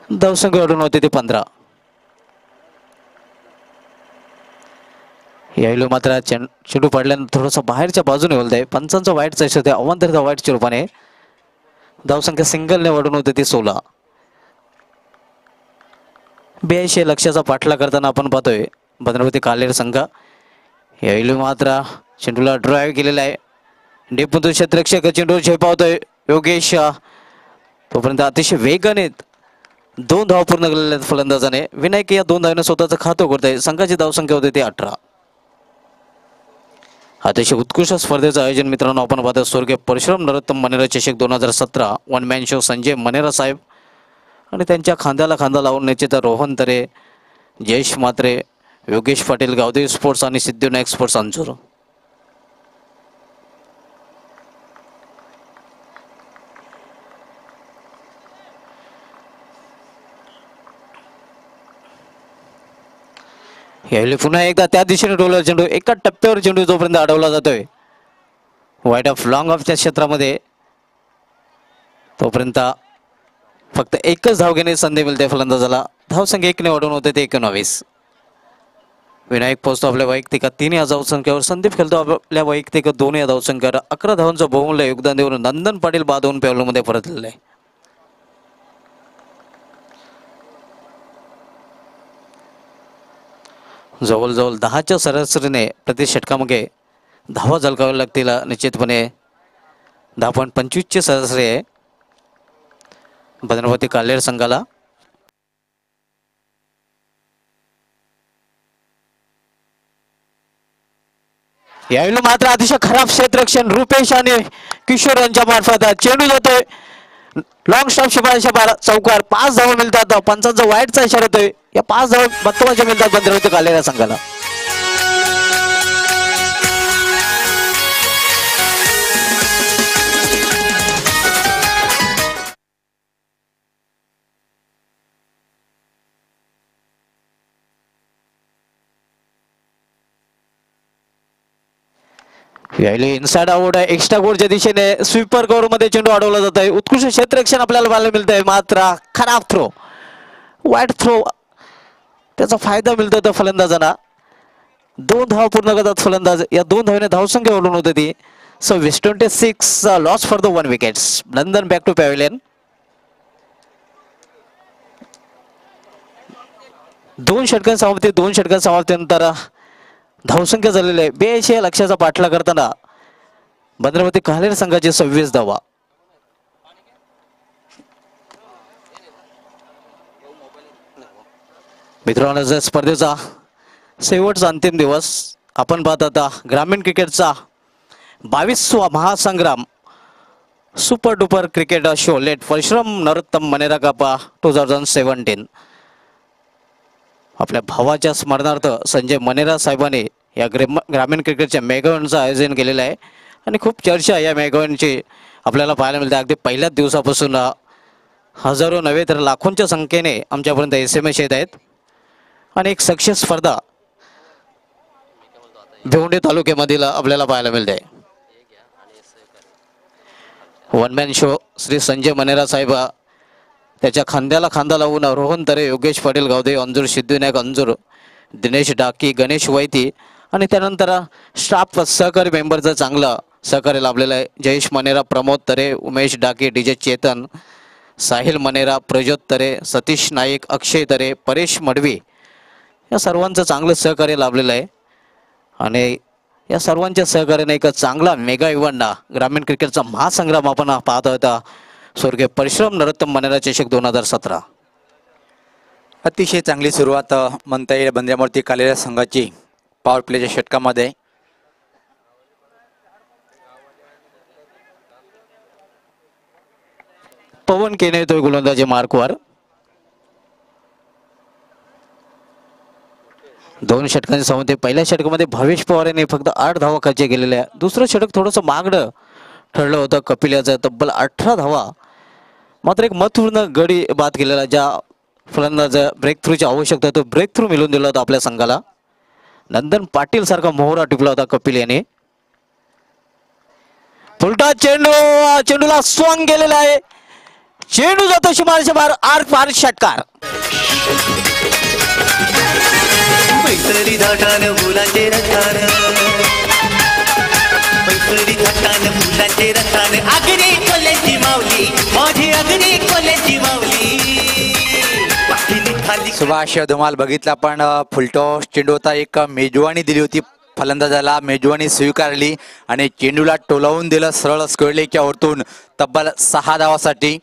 धावसंख्या वाढून होते ते 15. यावेळी मात्र चेंडू पडल्यानंतर थोडंसं बाहेरच्या बाजूने बोलत आहे. पंचांचा वाईटचा इशू होते अवांतरिता वाईटच्या रूपाने. धावसंख्या सिंगलने वाढून होते ती 16. 82 लक्षाचा पाठला करताना आपण पाहतोय भद्रावती कालेर संघ. यावेळी मात्र चेंडूला ड्राईव्ह केलेला आहे. डेपुंतू क्षेत्ररक्षक चेंडू झेपावतोय योगेश. तोपर्यंत अतिशय वेगाने 2 धावा पूर्ण केलेल्या आहेत फलंदाजाने. विनायक या 2 धावांना स्वतःचं खातं करतोय. संघाची धावसंख्या होते ती 18. अतिशय उत्कृष्ट स्पर्धेचं आयोजन मित्रांनो आपण पाहतो स्वर्गीय परशुराम नरोत्तम मनेरा चषक 2017 one man show Sanjay Manera साहेब आणि त्यांच्या खांद्याला खांदा लावून निश्चित रोहन तरे, जयेश म्हात्रे, योगेश पाटील, गावदेव स्पोर्ट्स आणि सिद्धिविनायक स्पोर्ट्स अंजूर. यावेळी पुन्हा एकदा त्या दिशेने डोलर चेंडू एका टप्प्यावर चेंडू जोपर्यंत अडवला जातोय वाईट ऑफ लॉंग ऑफच्या क्षेत्रामध्ये तोपर्यंत फक्त एकच धाव घेणे संधी मिळते फलंदाजाला. धावसंख्या 1 ने वाढवून होते ते 19. विनायक पोहोचतो आपल्या वैयक्तिक 3 या धावसंख्येवर. संदीप खेळतो आपल्या वैयक्तिक 2 या धावसंख्येवर. 11 धावांचं बहुमूल्य योगदान देऊन नंदन पाटील बाद होऊन पॅव्हलमध्ये परतलेले आहे. जवळजवळ 10च्या सरासरीने प्रति षटकामागे धावा झलकाव्या लागतील. निश्चितपणे 10.25ची सरासरी आहे भद्रावती कालेर संघाला. यावेळी मात्र अतिशय खराब क्षेत्ररक्षण रुपेश आणि किशोर यांच्या मार्फत चेंडू जातोय लॉंग स्टॉप शिपाया चौकार. 5 धावा मिळतात. पंचांचा वाईटचा इशारा होतोय. या 5 धावा महत्वाच्या मिळतात भद्रावती कालेर संघाला. यावेळी इनसाइड आउट आहे. एक्स्ट्रा कोडच्या दिशेने स्वीपर कव्हर मध्ये चेंडू अडवला जात आहे. उत्कृष्ट क्षेत्ररक्षण आपल्याला पाहायला मिळत आहे. मात्र खराब थ्रो वाईट थ्रो त्याचा फायदा मिळतो त्या फलंदाजांना. 2 धावा पूर्ण करतात फलंदाज. या 2 धावाने धावसंख्या वाढून होते ती 26. 26 loss for the 1 wickets. Nandan back to pavilion. 2 षटकां समाप्तीनंतर धावसंख्या झालेली आहे 82 या लक्षाचा पाठला करताना भद्रावती कालेर संघाची 26 धावा. मित्रांनो, जर स्पर्धेचा शेवटचा अंतिम दिवस आपण पाहत आता ग्रामीण क्रिकेटचा 22वा महासंग्राम super duper cricket show late Parshuram Narottam Manera cup 2017. आपल्या भावाच्या स्मरणार्थ संजय मनेरा साहेबांनी या ग्रामीण क्रिकेटच्या मेगा इव्हेंटचं आयोजन केलेलं आहे आणि खूप चर्चा या मेगा इव्हेंटची आपल्याला पाहायला मिळते. अगदी पहिल्याच दिवसापासून हजारो नव्हे तर लाखोंच्या संख्येने आमच्यापर्यंत SMS येत आहेत आणि एक सक्सेस स्पर्धा भिवंडी तालुक्यामधील आपल्याला पाहायला मिळते. One man show Shri Sanjay Manera साहेब त्याच्या खांद्याला खांदा लावून रोहन तरे, योगेश पाटील गावदे, अंजूर सिद्धिविनायक अंजूर, दिनेश डाकी, गणेश वैती आणि त्यानंतर स्टाफ सहकारी मेंबरचं चांगलं सहकार्य लाभलेलं आहे. जयेश मनेरा, प्रमोद तरे, उमेश डाकी, DJ चेतन, साहिल मनेरा, प्रज्योत तरे, सतीश नाईक, अक्षय तरे, परेश मडवी या सर्वांचं चांगलं सहकार्य लाभलेलं आहे आणि या सर्वांच्या सहकार्याने एक चांगला मेगा इव्हेंट ग्रामीण क्रिकेटचा महासंग्राम आपण पाहत होता स्वर्गीय परशुराम नरोत्तम मनेरा चषक 2017. अतिशय चांगली सुरुवात म्हणता येईल बंद्यामूर्ती कालेल्या संघाची पॉवर प्लेच्या षटकामध्ये. पवन केने येतोय गोलंदाजी मार्कवर. 2 षटकांची संमती. पहिल्या षटकामध्ये भावेश पवार यांनी फक्त 8 धावा खर्च केलेल्या. दुसरं षटक थोडंसं मागणं ठरलं होतं कपिल याचं, तब्बल 18 धावा. मात्र एक महत्त्वपूर्ण गडी बाद केलेला, ज्या फलंदाज ब्रेक थ्रूची आवश्यकता होती ब्रेक थ्रू मिळवून दिला होता आपल्या संघाला. नंदन पाटील सारखा मोहरा टिपला होता कपिल याने. फुलटा चेंडूला स्वंग गेलेला आहे. चेंडू जातो शिमारच्या बाहेर. आर पार षटकार. पैसरी धाटान फुलाचे रटान, पैसरी धाटान फुलाचे रटान, अगदी कोल्याची माऊली माझी, अगदी कोल्याची माऊली. सुभाष धुमाल बघितला पण फुलटॉस चेंडू होता. एक मेजवानी दिली होती फलंदाजाला, मेजवानी स्वीकारली आणि चेंडूला टोलावून दिलं सरळ स्क्वेअरलेगच्या वरतून तब्बल 6 धावासाठी.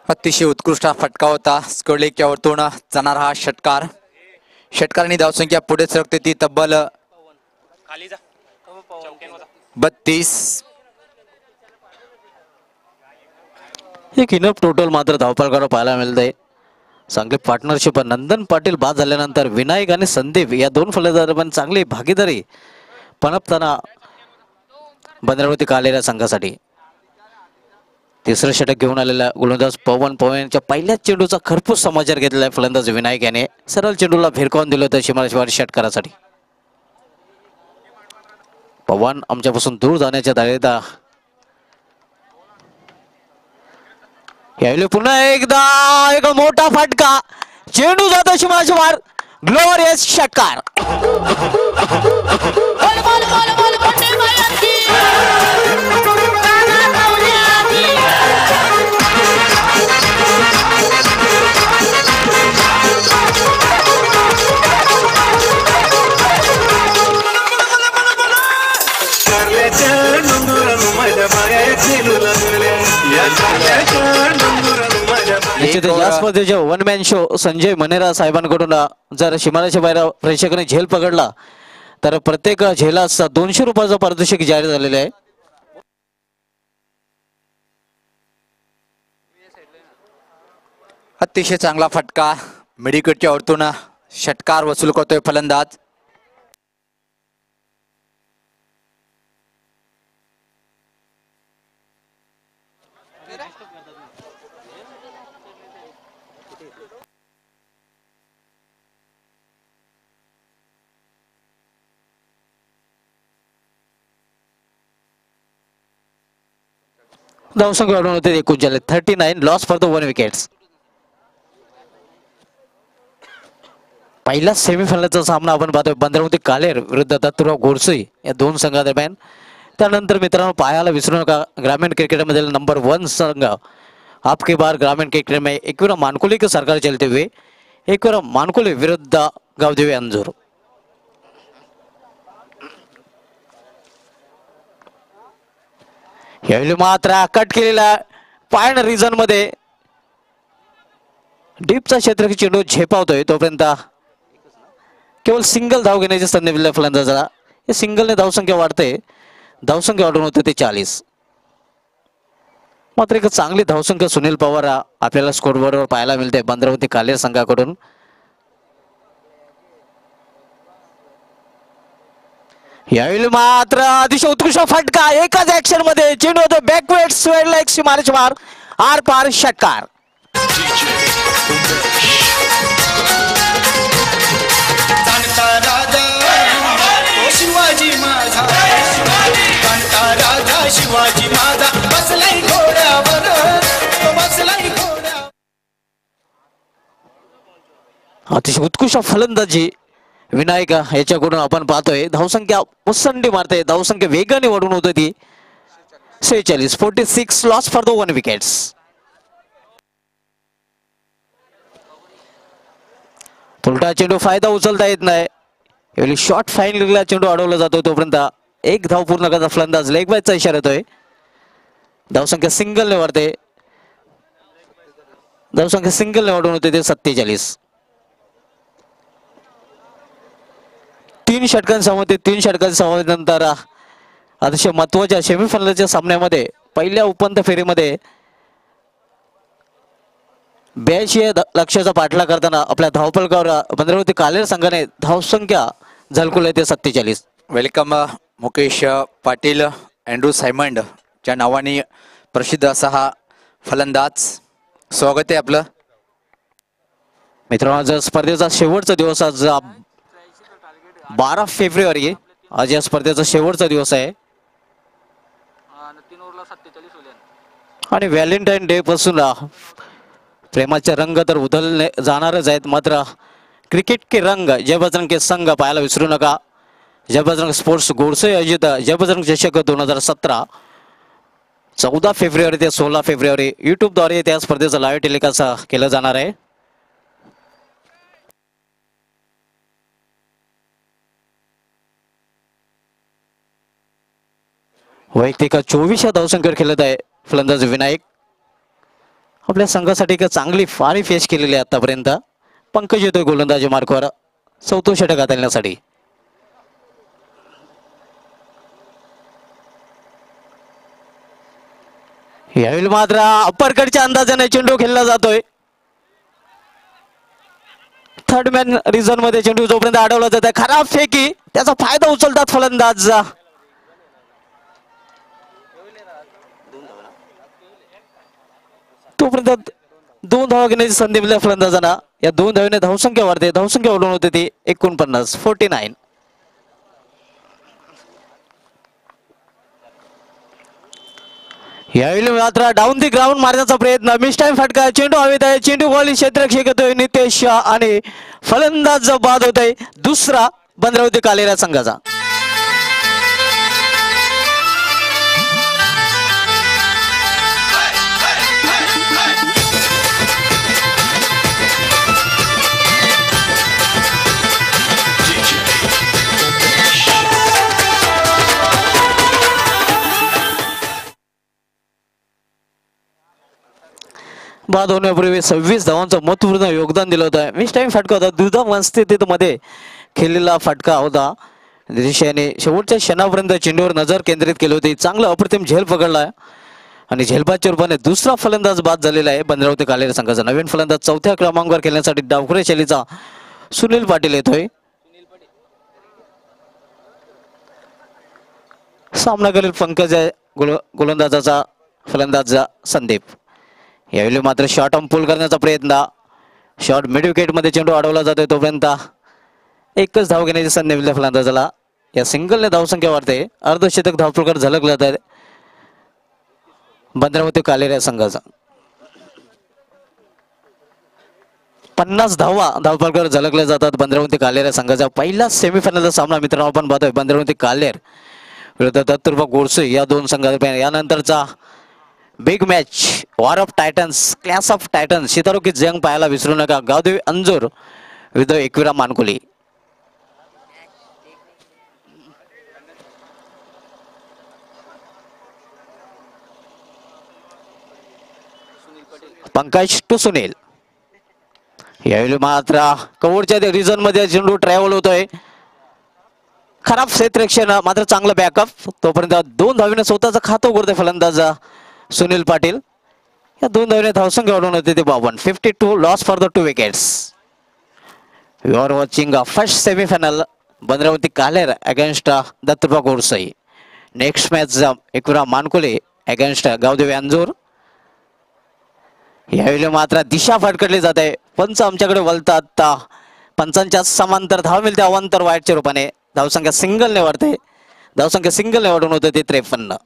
अतिशय उत्कृष्ट फटका होता स्क्वेअरलेगच्या वरतून जाणारा हा षटकार. षटकारांनी धावसंख्या पुढे सरकते ती तब्बल 32. एक इनफ टोटल मात्र धावपळकर पाहायला मिळते. चांगली पार्टनरशिप. नंदन पाटील बाद झाल्यानंतर विनायक आणि संदीप या 2 फलंदाजांदरम्यान चांगली भागीदारी पनपताना बंदरावती कालेल्या संघासाठी. तिसरं षटक घेऊन आलेला गोलंदाज पवन यांच्या पहिल्याच चेंडूचा खरपूस समाचार घेतलेला आहे फलंदाज विनायक याने. सरळ चेंडूला भिरकावून दिलं होतं शिमारशिवार षटकारासाठी. पवन आमच्यापासून दूर जाण्याच्या तयारीत. यावेळी पुन्हा एकदा एक मोठा फटका. चेंडू जातो शिमारशिवार. ग्लोरियस षटकार. या स्पर्धेचे 1 मॅन शो संजय मनेरा साहेबांकडून जर शिमाराच्या बाहेर प्रेक्षकांनी झेल पकडला तर प्रत्येक झेलास 200 रुपयाचं पारितोषिक जाहीर झालेले आहे. अतिशय चांगला फटका मिडविकेटच्या वरतून षटकार वसूल करतोय फलंदाज. धावसंख्या वाढवून होते 39 लॉस फॉर द 1 विकेट्स. पहिला सेमीफायनलचा सामना आपण पाहतोय बंदरावती कालेर विरुद्ध दत्तूराव गोडसे या दोन संघादरम्यान. त्यानंतर मित्रांनो पाहायला विसरू नका ग्रामीण क्रिकेटमधील नंबर 1 संघ आपके बार ग्रामीण क्रिकेट में एकवीरा मानकोली के सरकार चलते हुए एकवीरा मानकोली विरुद्ध गावदेवी अंजूर. यावेळी मात्र कट केलेला पायन रिजन मध्ये डीपचा क्षेत्र चेंडू झेपावतोय तोपर्यंत केवळ सिंगल धाव घेण्याची संधी मिळाली फलंदाजाला. या सिंगलने धावसंख्या वाढते. धावसंख्या वाढून होते ते 40. मात्र एक चांगली धावसंख्या सुनील पवार आपल्याला स्कोरबोर्डवर पाहायला मिळते बंदरावती कालेर संघाकडून. यावेळी मात्र अतिशय उत्कृष्ट फटका एकाच ऍक्शन मध्ये चेंडू होतो बॅकवर्ड स्वेड लाईक सीमारेच मार आर पार षटकार. शिवाजी माझा कांता राजा शिवाजी माझा बसलाय घोड्यावर तो बसलाय घोड्यावर. अतिशय उत्कृष्ट फलंदाजी विनायक याच्याकडून आपण पाहतोय. धावसंख्या मुसंडी मारते. धावसंख्या वेगाने वाढून होती ती 46 लॉस फॉर द 1 विकेट्स. उलटा चेंडू फायदा उचलता येत नाही. यावेळी शॉर्ट फाईनला चेंडू अडवला जातो तोपर्यंत एक धाव पूर्ण करता फलंदाज लेग बायचा इशारा येतोय. धावसंख्या सिंगलने वाढते. धावसंख्या सिंगलने वाढून होते ते 47. 3 षटकांनंतर अतिशय महत्वाच्या सेमीफायनलच्या सामन्यामध्ये पहिल्या उपांत्य फेरीमध्ये 82 लक्ष्याचा पाठलाग करताना आपल्या धावफलकावर बंदरावती कालेर संघाने धावसंख्या झलकवली ते 47. Welcome Mukesh Patil Andrew Symond च्या नावाने प्रसिद्ध असा हा फलंदाज. स्वागत आहे आपलं. मित्रांनो आज स्पर्धेचा शेवटचा दिवस आज 12 फेब्रुवारी आज या स्पर्धेचा शेवटचा दिवस आहे आणि व्हॅलेंटाईन डे पासून प्रेमाचे रंग तर उधळले जाणारच आहेत. मात्र क्रिकेट के रंग जय बजरंग के संघ पाहायला विसरू नका. जय बजरंग स्पोर्ट्स गोडसे आयोजित जय बजरंग चषक 2017 14 फेब्रुवारी ते 16 फेब्रुवारी युट्यूबद्वारे त्या स्पर्धेचं लाईव्ह टेलिकास्ट केलं जाणार आहे. वैयक्तिक 24 धावसंख्येवर खेळत आहे फलंदाज विनायक. आपल्या संघासाठी एक चांगली फारी फेस केलेली आहे आतापर्यंत. पंकज येतोय गोलंदाजी मार्कवर 4थं षटक हाताळण्यासाठी. यावेळी मात्र अपरकडच्या अंदाजाने चेंडू खेळला जातोय. थर्ड मॅन रिझन मध्ये चेंडू जोपर्यंत अडवला जात आहे खराब फेकी त्याचा फायदा उचलतात फलंदाज. तोपर्यंत 2 धावा घेण्याची संधी मिळाली फलंदाजांना. या 2 धावेने धावसंख्या वाढते. धावसंख्या वाढून होते ती 49. यावेळी मात्र डाऊन दी ग्राउंड मारण्याचा प्रयत्न मिस टाइम फटका चेंडू हवेत आहे. चेंडू बॉल क्षेत्ररक्षक येतोय नितेश आणि फलंदाज बाद होत आहे दुसरा बंदरावती कालेर संघाचा. बाद होण्यापूर्वी 26 धावांचं महत्वपूर्ण योगदान दिलं होतं. मिस टाइम फटका होता. दुधाम स्थितीत मध्ये खेळलेला फटका होता. दिशेने शेवटच्या क्षणापर्यंत चेंडूवर नजर केंद्रित केली होती. चांगला अप्रतिम झेल पकडला आणि झेलबादच्या रूपाने दुसरा फलंदाज बाद झालेला आहे भद्रावती कालेरी संघाचा. नवीन फलंदाज चौथ्या क्रमांकावर खेळण्यासाठी डावखुरे शैलीचा सुनील पाटील येतोय. सामनाकडील पंकज गोलंदाजाचा फलंदाज संदीप. यावेळी मात्र शॉर्ट आर्म पुल करण्याचा प्रयत्न. शॉर्ट मिड विकेट मध्ये चेंडू अडवला जातोय. तोपर्यंत एकच धाव घेण्याची संधी मिळते फलंदाजाला. या सिंगलने धावसंख्या वाढते. अर्धशतक धावप्रकार झलकला जात भद्रावती कालेरी संघाचा. 50 धावप्रकार झलकले जातात भद्रावती कालेरी संघाचा. पहिला सेमीफायनलचा सामना मित्रांनो आपण पाहतोय भद्रावती कालेर विरुद्ध दत्तूरबा गोडसे या दोन संघादरम्यान. यानंतरचा big match war of titans, clash of titans, सितारो की जंग पाहायला विसरू नका. गावदेवी अंजूर विरुद्ध एकविरा मानकुली. पंकज टू सुनील. यावेळी मात्र कव्हरच्या रिझन मध्ये चेंडू ट्रॅव्हल होतोय. खराब क्षेत्ररक्षण मात्र चांगलं बॅकअप. तोपर्यंत 2 धावीने स्वतःचं खातं उघडते फलंदाज सुनील पाटील. या 2 धावीने धावसंख्या वाढवून होते ते 52. 52 loss for the 2 wickets. You are watching first semifinal Bhadravati Kaler against Datturba Godse. Next match Ekvira Mankule against Gavdevi Anjur. यावेळी मात्र दिशा फटकटली जाते. पंच आमच्याकडे वळतात. पंचांच्या समांतर धाव मिळते अवांतर वाईटच्या रूपाने. धावसंख्या सिंगलने वाढते. धावसंख्या सिंगलने वाढून होते ते 53.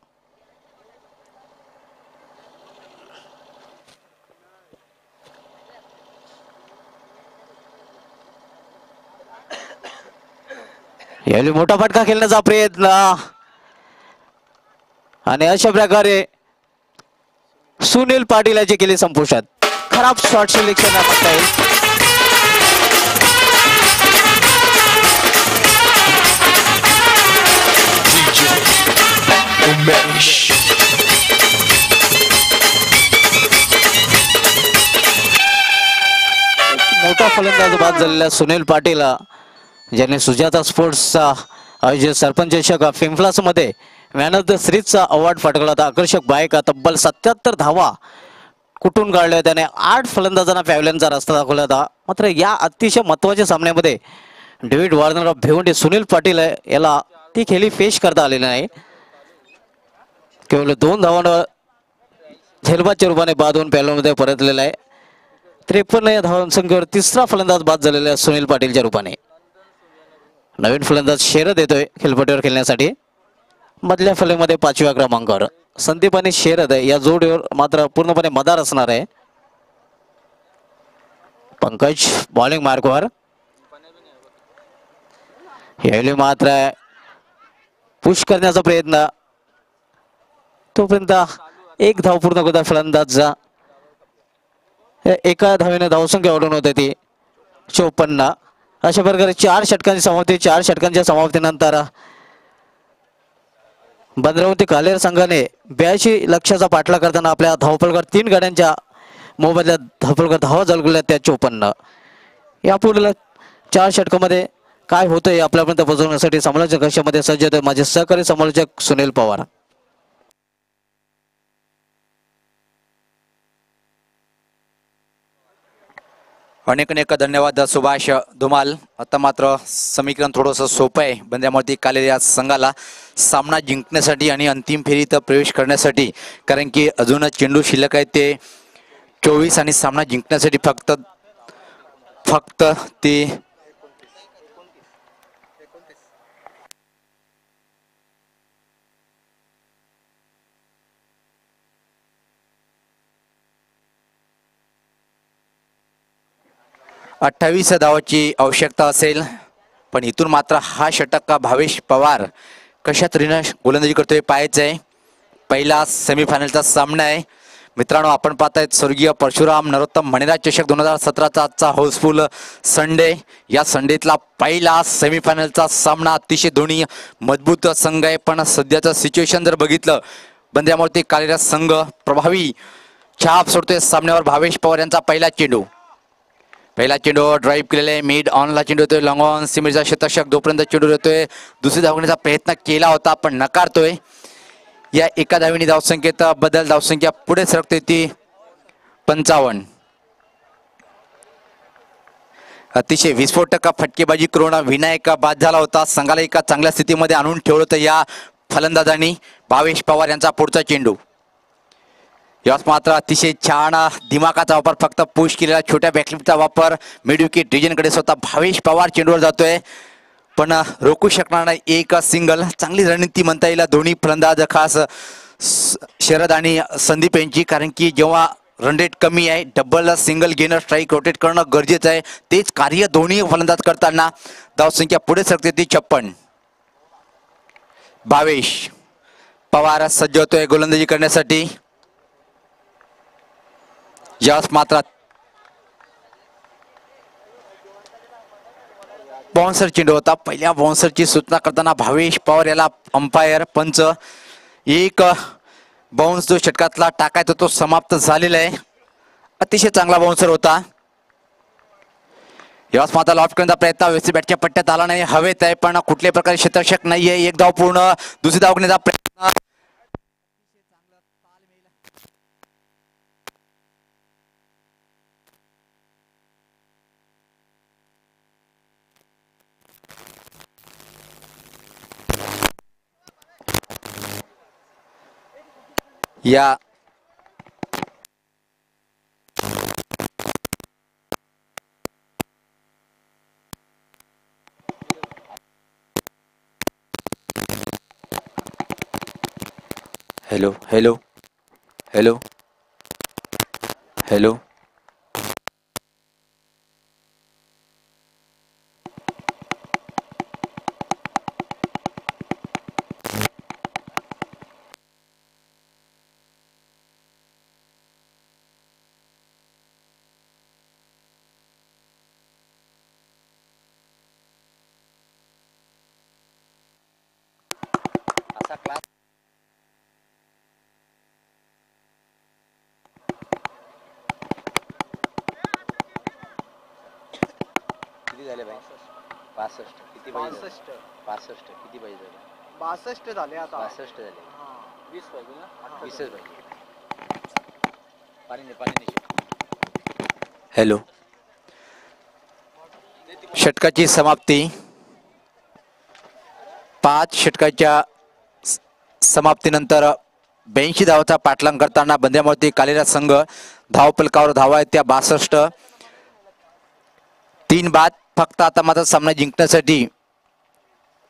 यावेळी मोठा फटका खेळण्याचा प्रयत्न आणि अशा प्रकारे सुनील पाटील याची केली संपुष्टात. खराब शॉट सिलेक्शन म्हणता येईल. मोठा फलंदाज बाद झालेला सुनील पाटील ज्याने सुजाता स्पोर्ट्सचा आयोजित सरपंच चषक फिमफ्लास मध्ये मॅन ऑफ द सिरीजचा अवॉर्ड फटकला होता. आकर्षक बायका तब्बल 77 धावा कुठून काढल्या. त्याने 8 फलंदाजांना पॅव्हलियनचा रस्ता दाखवला होता. मात्र या अतिशय महत्वाच्या सामन्यामध्ये David Warner of Bhiwandi Sunil Patil याला ती खेळी फेस करता आलेली नाही. केवळ 2 धावांवर झेलबादच्या रूपाने बाद होऊन पॅव्हलियनमध्ये परतलेला आहे. 53 या धावांसंख्येवर तिसरा फलंदाज बाद झालेला आहे सुनील पाटीलच्या रूपाने. नवीन फलंदाज शेरद येतोय खेळपट्टीवर खेळण्यासाठी. मधल्या फलंदाजीमध्ये 5व्या क्रमांकावर संदीप आणि शेरद या जोडीवर मात्र पूर्णपणे मदार असणार आहे. पंकज बॉलिंग मार्कवर. यावेळी मात्र पुश करण्याचा प्रयत्न. तोपर्यंत 1 धाव पूर्ण करता फलंदाज. एका धावेने धावसंख्या वाढून होते ती 54. अशा प्रकारे 4 षटकांची समाप्ती. 4 षटकांच्या समाप्तीनंतर भद्रावती कालेर संघाने 82 लक्षाचा पाठलाग करताना आपल्या धावपलकर 3 गाड्यांच्या मोबदल्यात धावपलकर धावा झळकल्या त्या 54. यापुढील 4 षटकामध्ये काय होतंय आपल्यापर्यंत पोहोचवण्यासाठी समालोचक कक्षामध्ये सज्ज होते माझे सहकारी समालोचक सुनील पवार. अनेक अनेक धन्यवाद सुभाष धुमाल. आता मात्र समीकरण थोडंसं सोपं आहे भद्रावती कालेरी या संघाला सामना जिंकण्यासाठी आणि अंतिम फेरीत प्रवेश करण्यासाठी. कारण की अजून चेंडू शिल्लक आहे ते 24 आणि सामना जिंकण्यासाठी फक्त ते 28 धावाची आवश्यकता असेल. पण इथून मात्र हा षटक भावेश पवार कशा तऱ्हेने गोलंदाजी करतोय पाहायचं आहे. पहिला सेमीफायनलचा सामना आहे मित्रांनो. आपण पाहतायत स्वर्गीय परशुराम नरोत्तम मणिराज चषक 2017चा आजचा हाऊसफुल संडे. या संडेतला पहिला सेमीफायनलचा सामना. अतिशय दोन्ही मजबूत संघ आहे. पण सध्याचं सिच्युएशन जर बघितलं भद्रावती कालेरी संघ प्रभावी छाप सोडतोय सामन्यावर. भावेश पवार यांचा पहिला चेंडू. पहिला चेंडू ड्राईव्ह केलेला मिड ऑनला चेंडू येतोय लॉंग ऑन सिमरीचा शतक जोपर्यंत चेंडू येतोय दुसरी धावण्याचा प्रयत्न केला होता पण नकारतोय. या एका धावेने धावसंख्येत बदल धावसंख्या पुढे सरकते ती 55. अतिशय विस्फोटक फटकेबाजी करून विनायक बाद झाला होता. संघाला एका चांगल्या स्थितीमध्ये आणून ठेवलं होतं या फलंदाजांनी. भावेश पवार यांचा पुढचा चेंडू यास मात्र अतिशय छान दिमागाचा वापर फक्त पुश केलेला छोट्या बॅकलिपचा वापर मिड विकेट रिजनकडे स्वतः भावेश पवार चेंडूवर जातोय पण रोखू शकणार नाही. एक सिंगल चांगली रणनीती म्हणता येईल दोन्ही फलंदाज खास शरद आणि संदीप यांची कारण की जेव्हा रन रेट कमी आहे डबल सिंगल घेणं स्ट्राईक रोटेट करणं गरजेचं आहे. तेच कार्य दोन्ही फलंदाज करताना धावसंख्या पुढे सरकते ती 56. भावेश पवार सज्ज होतोय गोलंदाजी करण्यासाठी. यास मात्र बाउन्सर चेंडू होता. पहिल्या बाउन्सरची सूचना करताना भावेश पवार याला अंपायर पंच एक बाउन्स जो षटकातला टाकायचा तो समाप्त झालेला आहे. अतिशय चांगला बाउन्सर होता. यास मात्र लॉफ्ट करण्याचा प्रयत्न व्यवस्थित बॅटच्या पट्ट्यात आला नाही. हवेत आहे पण कुठल्याही प्रकारे क्षेत्ररक्षक नाहीये. एक धाव पूर्ण. दुसरी धाव घेण्याचा प्रयत्न या हॅलो हॅलो हॅलो हॅलो झाले भाई 65 किती पाहिजे 65 किती पाहिजे 62 झाले आता 62 झाले 20 पाहिजे ना 20 पाहिजे पाणी हॅलो षटकाची समाप्ती 5 षटकाच्या समाप्तीनंतर 82 धावाचा पाठलाग करताना बंद्यामूर्ती कालिदास संघ धावफलकावर धावा आहेत त्या 62. 3 बाद. फक्त आता मात्र सामना जिंकण्यासाठी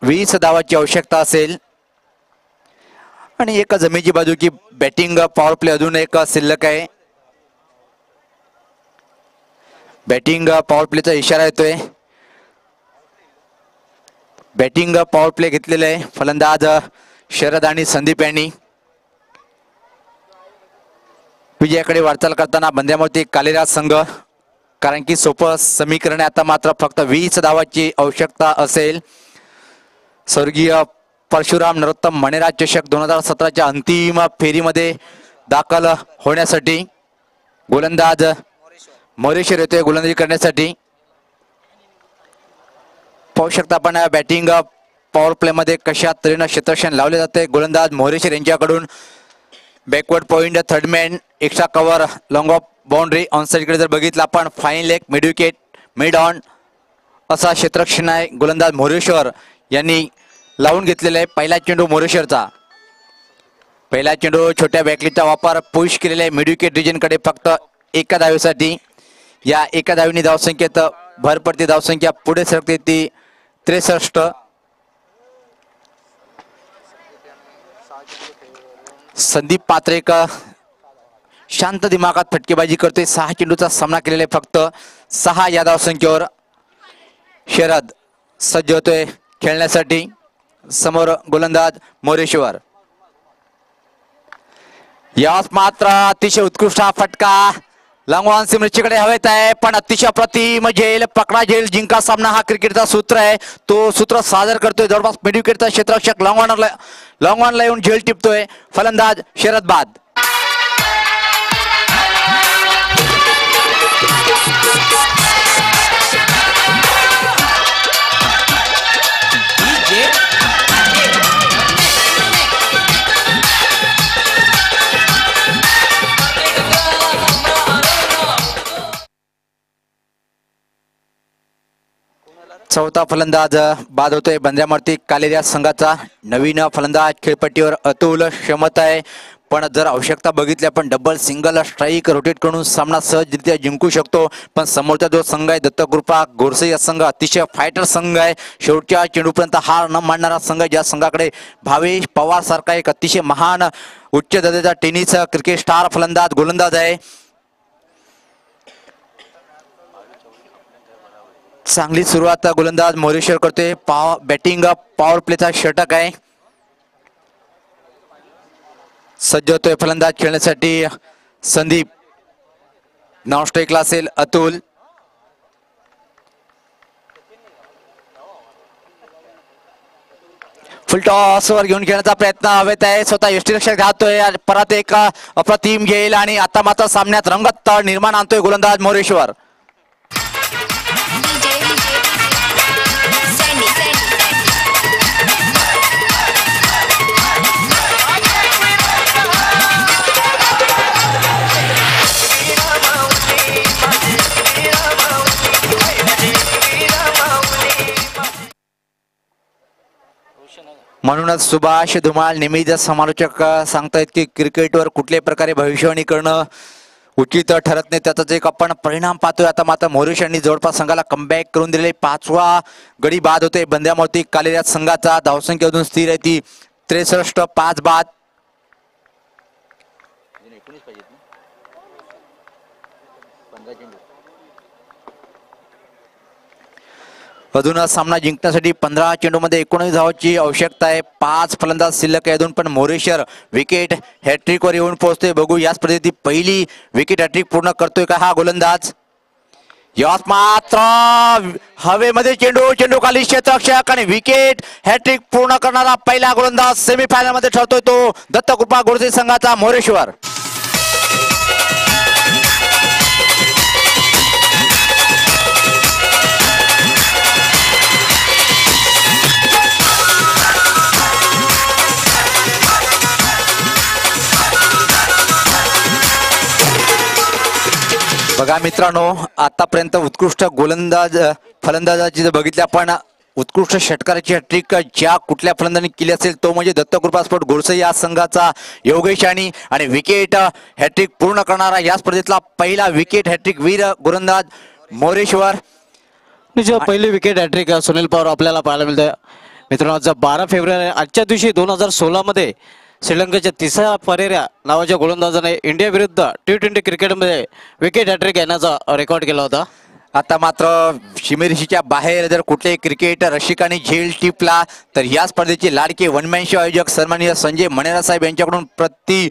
20 धावाची आवश्यकता असेल आणि एक जमेची बाजू की बॅटिंग पॉवर प्ले अजून एक शिल्लक आहे. बॅटिंग पॉवर प्लेचा इशारा येतोय. बॅटिंग पॉवर प्ले घेतलेला आहे फलंदाज शरद आणि संदीप यांनी. विजयाकडे वाटचाल करताना बंद्यामूर्ती कालिदास संघ कारण की सोपं समीकरण आता मात्र फक्त 20 धावाची आवश्यकता असेल. स्वर्गीय परशुराम नरोत्तम मणेराज चषक 2017च्या अंतिम फेरीमध्ये दाखल होण्यासाठी गोलंदाज मोरेश्वर येतोय गोलंदाजी करण्यासाठी. पाहू शकता आपण बॅटिंग पॉवर प्ले मध्ये कशा तऱ्हेनं क्षेत्ररक्षण लावले जाते. गोलंदाज मोरेश्वर यांच्याकडून backward point third man extra cover long off boundary on साइडकडे जर बघितलं आपण fine leg mid wicket mid on असा क्षेत्ररक्षण आहे गोलंदाज मोरेश्वर यांनी लावून घेतलेला आहे. पहिला चेंडू मोरेश्वरचा. पहिला चेंडू छोट्या बॅकलीचा वापर पुश केलेला आहे मिड विकेट रिजनकडे फक्त एका धावेसाठी. या एका धावेने धावसंख्येत भर पडते. धावसंख्या पुढे सरकते ती 63. संदीप पात्रेकर शांत दिमागात फटकेबाजी करतोय. 6 चेंडूचा सामना केलेला आहे फक्त 6 या धावसंख्येवर. शरद सज्ज होतोय खेळण्यासाठी. समोर गोलंदाज मोरेश्वर. यास मात्र अतिशय उत्कृष्ट फटका लॉंग ऑन सिमरचीकडे हवेत आहे पण अतिशय अप्रतिम झेल पकडा झेल जिंका सामना हा क्रिकेटचा सूत्र आहे. तो सूत्र सादर करतोय जवळपास मिड विकेटचा क्षेत्ररक्षक लॉंग ऑनला येऊन झेल टिपतोय. फलंदाज शरद बाद. चौथा फलंदाज बाद होतोय बंद्रामर्ती कालेरिया संघाचा. नवीन फलंदाज खेळपट्टीवर अतुल क्षमता आहे, पण जर आवश्यकता बघितली आपण डबल सिंगल स्ट्राईक रोटेट करून सामना सहजरित्या जिंकू शकतो. पण समोरचा जो संघ आहे दत्तकृपा गोरसे या संघ अतिशय फायटर संघ आहे. शेवटच्या चेंडूपर्यंत हार न मानणारा संघ आहे, ज्या संघाकडे भावेश पवार सारखा एक अतिशय महान उच्च दर्जाचा टेनिस क्रिकेट स्टार फलंदाज गोलंदाज आहे. चांगली सुरुवात गोलंदाज मोरेश्वर करतोय. बॅटिंग पॉवर प्लेचा षटक आहे. सज्ज होतोय फलंदाज खेळण्यासाठी संदीप. नॉन स्ट्राईकला असेल अतुल. फुल टॉस वर घेऊन खेळण्याचा प्रयत्न हवेत आहे. स्वतः यष्टीरक्षक घालतोय. परत एक अप्रतिम घेईल आणि आता मात्र सामन्यात रंगत निर्माण आणतोय गोलंदाज मोरेश्वर. म्हणूनच सुभाष धुमाळ नेहमीच समालोचक सांगतायत की क्रिकेटवर कुठल्याही प्रकारे भविष्यवाणी करणं उचित ठरत नाही. त्याचाच एक आपण परिणाम पाहतोय. आता मात्र मोरेश्वरांनी जवळपास संघाला कमबॅक करून दिलेले. 5वा गडी बाद होते बंद्यामोती कालेरिया संघाचा. धावसंख्या अजून स्थिर आहे ती 63. 5 बाद. अजून सामना जिंकण्यासाठी 15 चेंडूमध्ये 19 धावांची आवश्यकता आहे. 5 फलंदाज शिल्लक आहे अजून, पण मोरेश्वर विकेट हॅट्रिक वर येऊन पोहोचतोय. बघू याच पद्धती पहिली विकेट हॅट्रिक पूर्ण करतोय का हा गोलंदाज. यास मात्र हवेमध्ये चेंडू खाली क्षेत्ररक्षक आणि विकेट हॅट्रिक पूर्ण करणारा पहिला गोलंदाज सेमीफायनल मध्ये ठरतोय तो दत्तकृपा गोरसे संघाचा मोरेश्वर. बघा मित्रांनो, आतापर्यंत उत्कृष्ट गोलंदाज फलंदाजाची जर बघितली आपण, उत्कृष्ट षटकाराची हॅट्रिक ज्या कुठल्या फलंदाजाने केली असेल तो म्हणजे दत्तकृपा स्पोर्ट गोरसे या संघाचा योगेश आणि विकेट हॅट्रिक पूर्ण करणारा या स्पर्धेतला पहिला विकेट हॅट्रिक वीर गोलंदाज मोरेश्वर. जेव्हा पहिली विकेट हॅट्रिक सुनील पवार आपल्याला पाहायला मिळते मित्रांनो. आज 12 फेब्रुवारी आजच्या दिवशी 2016 मध्ये श्रीलंकेच्या तिसऱ्या परेरा नावाच्या गोलंदाजाने इंडिया विरुद्ध T20 क्रिकेटमध्ये विकेट हॅट्रिक घेण्याचा रेकॉर्ड केला होता. आता मात्र सीमेरेषेच्या बाहेर जर कुठल्याही क्रिकेट रसिकांनी झेल टिपला तर या स्पर्धेचे लाडके वनमॅन शो आयोजक सन्माननीय संजय मणेरा साहेब यांच्याकडून प्रति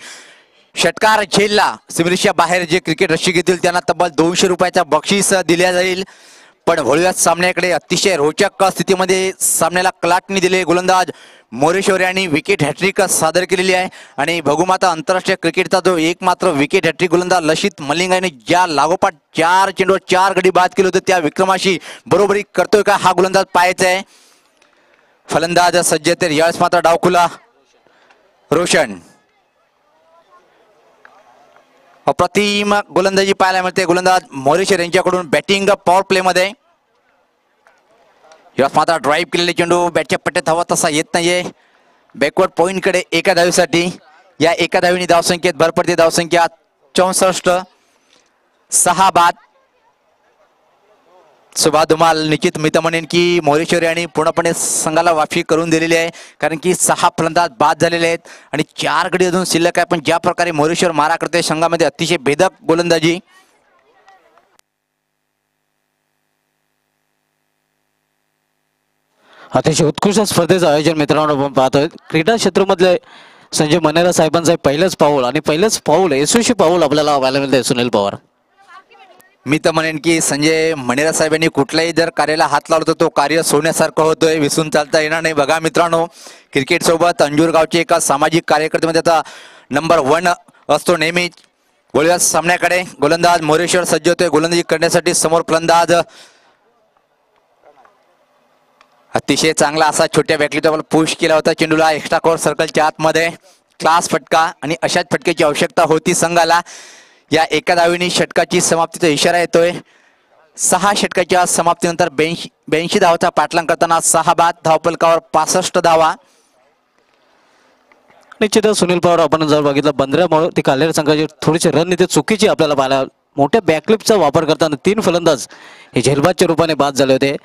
षटकार झेलला सीमेरेषेच्या बाहेर जे क्रिकेट रसिक येतील त्यांना तब्बल 200 रुपयाचा बक्षीस दिल्या जाईल. पण होळव्यात सामन्याकडे अतिशय रोचक स्थितीमध्ये सामन्याला कलाटणी दिले गोलंदाज मोरेश्वर यांनी विकेट हॅट्रिक सादर केलेली आहे. आणि भगुमाता आंतरराष्ट्रीय क्रिकेटचा जो एकमात्र विकेट हॅट्रिक गोलंदाज लसित मलिंग याने ज्या लागोपाठ 4 चेंडूवर 4 गडी बाद केले होते त्या विक्रमाशी बरोबरी करतोय का हा गोलंदाज पाहायचा आहे. फलंदाज सज्ज तर यावेळेस मात्र डावखुला रोशन. अप्रतिम गोलंदाजी पाहायला मिळते गोलंदाज मोरेश्वर यांच्याकडून बॅटिंग पॉवर प्ले मध्ये. यावेळेस मात्र ड्राईव्ह केलेले चेंडू बॅटच्या पट्ट्यात हवा तसा येत नाहीये. बॅकवर्ड पॉइंट कडे एका धावीसाठी, या एका धावीने धावसंख्येत भर पडते. धावसंख्या 64. 6 बाद. सुभाष धुमाल निश्चित मी तर म्हणेन की मोरेश्वर यांनी पूर्णपणे संघाला वाफी करून दिलेली आहे, कारण की 6 फलंदाज बाद झालेले आहेत आणि 4 गडी अजून शिल्लक आहे. पण ज्या प्रकारे मोरेश्वर मारा करते संघामध्ये अतिशय भेदक गोलंदाजी. अतिशय उत्कृष्ट स्पर्धेचं आयोजन मित्रांनो आपण पाहतोय. क्रीडा क्षेत्रामधले संजय मनेरा साहेबांचं पहिलंच पाऊल आणि पहिलंच पाऊल यशस्वी पाऊल आपल्याला पाहायला मिळतंय सुनील पवार. मी तर म्हणेन की संजय मणेरा साहेबांनी कुठल्याही जर कार्याला हात लावला तर तो कार्य सोन्यासारखं होतोय, विसरून चालता येणार नाही. बघा मित्रांनो, क्रिकेट सोबत अंजूर गावचे एका सामाजिक कार्यकर्त्यामध्ये आता नंबर 1 असतो नेहमी. गोलंदाज सामन्याकडे गोलंदाज मोरेश्वर सज्ज होतोय गोलंदाजी करण्यासाठी. समोर फलंदाज अतिशय चांगला असा छोट्या बॅटलीचा पुश केला होता चेंडूला एक्स्ट्रा कव्हर सर्कलच्या आतमध्ये. क्लास फटका आणि अशाच फटक्याची आवश्यकता होती संघाला. या एका धावीने षटकाची समाप्तीचा इशारा येतोय. 6 षटकाच्या समाप्तीनंतर 82 धावाचा पाठलाग करताना 6 बाद, धावफलकावर 65 धावा. निश्चितच सुनील पवार आपण जर बघितलं बंदऱ्यामुळे ती कालेर संघाची थोडीशी रणनीती चुकीची आपल्याला पाहायला, मोठ्या बॅकलिपचा वापर करताना 3 फलंदाज हे झेलबादच्या रूपाने बाद झाले होते.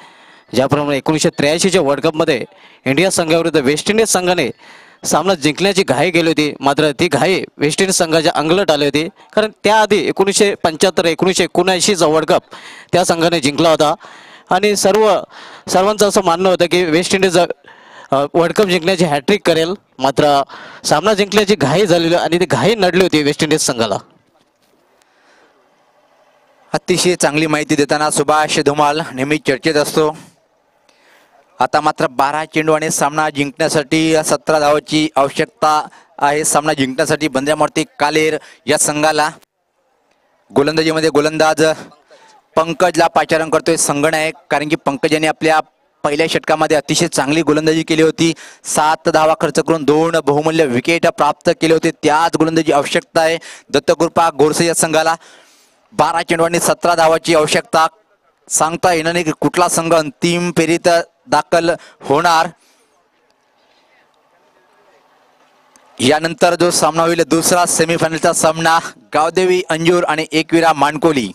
ज्याप्रमाणे 1983च्या वर्ल्ड कपमध्ये इंडिया संघाविरुद्ध वेस्ट इंडिज संघाने सामना जिंकण्याची घाई केली होती, मात्र ती घाई वेस्ट इंडिज संघाच्या अंगलट आली होती. कारण त्याआधी 1975-1979चा वर्ल्ड कप त्या संघाने जिंकला होता आणि सर्वांचं असं मानणं होतं की वेस्ट इंडिज वर्ल्ड कप जिंकण्याची हॅट्रिक करेल, मात्र सामना जिंकण्याची घाई झालेली आणि ती घाई नडली होती वेस्ट इंडिज संघाला. अतिशय चांगली माहिती देताना सुभाष धुमाल नेहमी चर्चेत असतो. आता मात्र 12 चेंडू आणि सामना जिंकण्यासाठी 17 धावाची आवश्यकता आहे. सामना जिंकण्यासाठी बंद्यामूर्ती कालेर या संघाला. गोलंदाजीमध्ये गोलंदाज पंकजला पाचारण करतोय संगनायक, कारण की पंकज यांनी आपल्या पहिल्या षटकामध्ये अतिशय चांगली गोलंदाजी केली होती. 7 धावा खर्च करून 2 बहुमूल्य विकेट प्राप्त केले होते. त्याच गोलंदाजी आवश्यकता आहे दत्तकृपा गोरसे या संघाला. 12 चेंडू आणि 17 धावाची आवश्यकता. सांगता येणार नाही की कुठला संघ अंतिम फेरीत दाखल होणार. यानंतर जो सामना होईल दुसरा सेमीफायनलचा सामना गावदेवी अंजूर आणि एकविरा मानकोली.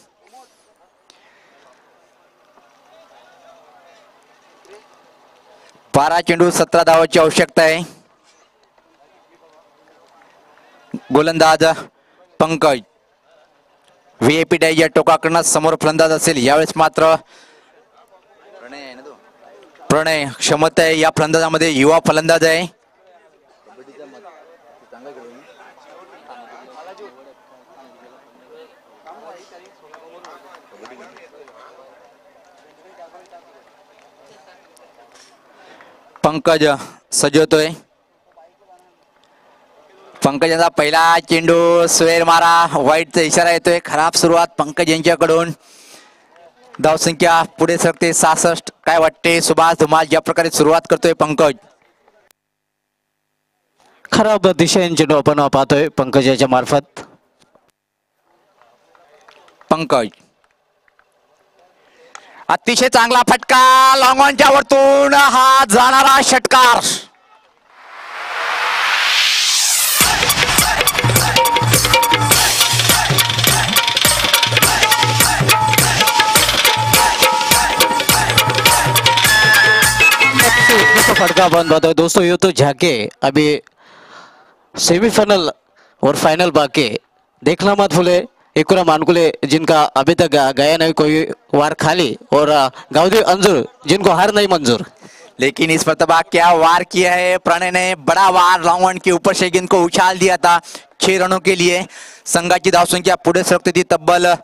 बारा चेंडू 17 धावाची आवश्यकता आहे. गोलंदाज पंकज व्हीआयपी डायच्या टोकाकडनं समोर फलंदाज असेल. यावेळेस मात्र प्रणय क्षमता आहे या फलंदाजामध्ये, युवा फलंदाज आहे. पंकज सजवतोय. पंकजांचा पहिला चेंडू स्वेर मारा, वाईटचा इशारा येतोय. खराब सुरुवात पंकज यांच्याकडून. धावसंख्या पुढे सरकते 66. काय वाटते सुभाष धुमाल, ज्या प्रकारे सुरुवात करतोय पंकज? खराब दिशेने चेंडू आपण पाहतोय पंकज याच्या मार्फत. पंकज अतिशय चांगला फटका लॉंग ऑनच्या वरतून, हा जाणारा षटकार. फटका बंद होता है दोस्तों. ये तो झाके अभी सेमीफाइनल और फाइनल बाकी, देखना मत भूले. एकूरा मानकुले जिनका अभी तक गया नहीं कोई वार खाली, और गावदेवी अंजुर जिनको हार नहीं मंजूर. लेकिन इस मरतबा क्या वार किया है प्रणय ने, बड़ा वार लॉन्ग ऑन के ऊपर से गेंद को उछाल दिया था 6 रनों के लिए. संघाची धावसंख्या पुढे सरकते ती तब्बल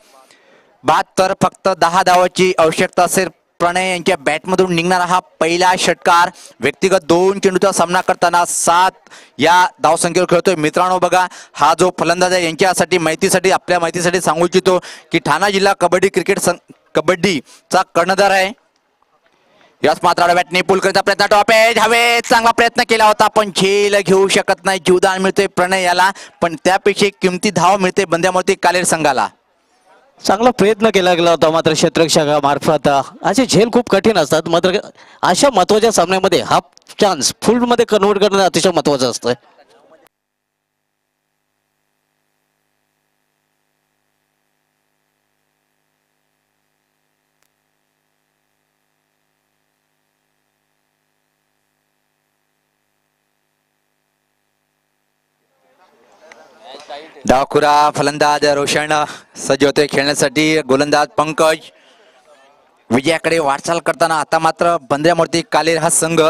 72. फक्त 10 धावाची आवश्यकता असेल. प्रणय यांच्या बॅटमधून निघणारा हा पहिला षटकार. व्यक्तिगत 2 चेंडूचा सामना करताना 7 या धावसंख्येवर खेळतोय. मित्रांनो बघा, हा जो फलंदाज आहे यांच्यासाठी माहितीसाठी आपल्या माहितीसाठी सांगू इच्छितो की ठाणा जिल्हा कबड्डीचा कर्णधार आहे. याच मात्र बॅटने पुल करायचा प्रयत्न, टॉप एज हवेत, चांगला प्रयत्न केला होता पण झेल घेऊ शकत नाही. जीवदान मिळतोय प्रणय याला, पण त्यापेक्षा किमती धाव मिळते बंद्यामूर्ती कालेर संघाला. चांगला प्रयत्न केला गेला होता, मात्र क्षेत्ररक्षकामार्फत असे झेल खूप कठीण असतात. मात्र अशा महत्वाच्या सामन्यामध्ये हाफ चान्स फुल मध्ये कन्वर्ट करणं अतिशय महत्वाचं असतं. डावखुरा फलंदाज रोशन सज्ज होते खेळण्यासाठी. गोलंदाज पंकज विजयाकडे वाटचाल करताना आता मात्र बंद्यामूर्ती कालेर हा संघ.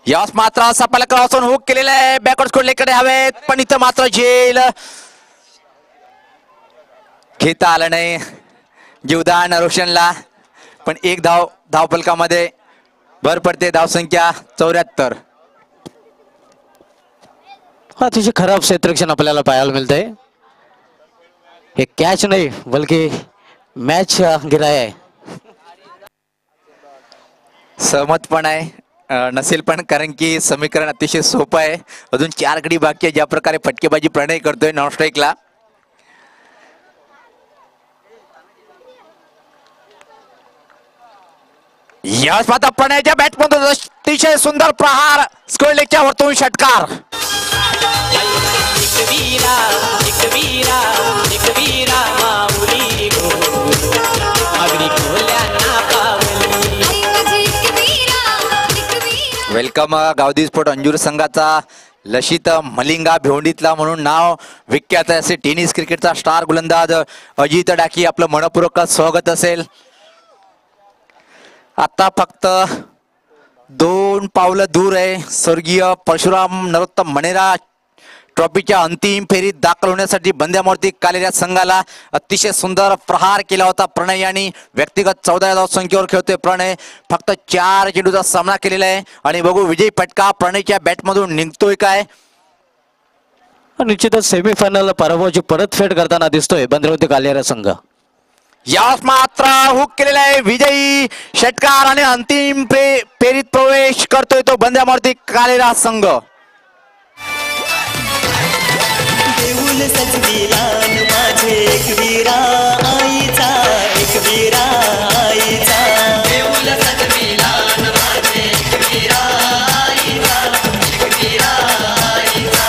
यास मात्र सपाला क्रॉसॉन हुक केलेला आहे, बॅकवर्ड स्कोरलेकडे हवेत, पण इथं मात्र झेल घेता आलं नाही. जीवदान रोशनला, पण एक धावफलकामध्ये भर पडते. धावसंख्या 74. अतिशय खराब क्षेत्ररक्षण आपल्याला पाहायला मिळतंय. हे कॅच नाही बल्कि मॅच गिराया आहे. सहमत पण आहे नसेल पण, कारण की समीकरण अतिशय सोपं आहे. अजून 4 गडी बाकी आहे. ज्या प्रकारे फटकेबाजी प्रणय करतोय नॉन स्ट्राईकला. याच पाहता प्रणयच्या बॅटमधून अतिशय सुंदर प्रहार स्क्वेअर लेगच्या वरतून षटकार. वेलकम गावदी स्पोर्ट अंजूर संघाचा लशित मलिंगा भिवंडीतला म्हणून नाव विख्यात आहे असे टेनिस क्रिकेटचा स्टार गोलंदाज अजित डाकी आपलं मनपूर्वक स्वागत असेल. आता फक्त 2 पावलं दूर आहे स्वर्गीय परशुराम नरोत्तम मणेरा ट्रॉफीच्या अंतिम फेरीत दाखल होण्यासाठी बंद्यामूर्ती कालेल्या संघाला अतिशय सुंदर प्रहार केला होता प्रणय यांनी. व्यक्तिगत 14 धाव संख्येवर खेळतोय प्रणय. फक्त 4 चेंडूचा सामना केलेला आहे आणि बघू विजयी फटका प्रणयच्या बॅटमधून निघतोय काय. निश्चितच सेमीफायनल पराभवाची परतफेड करताना दिसतोय बंद्यामूर्ती कालेरा संघ. यास मात्र हुक केलेला आहे विजयी षटकार आणि अंतिम फेरीत प्रवेश करतोय तो बंद्यामूर्ती कालेरा संघ. देऊल सजविलान माझे एकवीरा आईचा एकवीरा आईचा देऊल सजविलान माझे एकवीरा आईचा एकवीरा आईचा.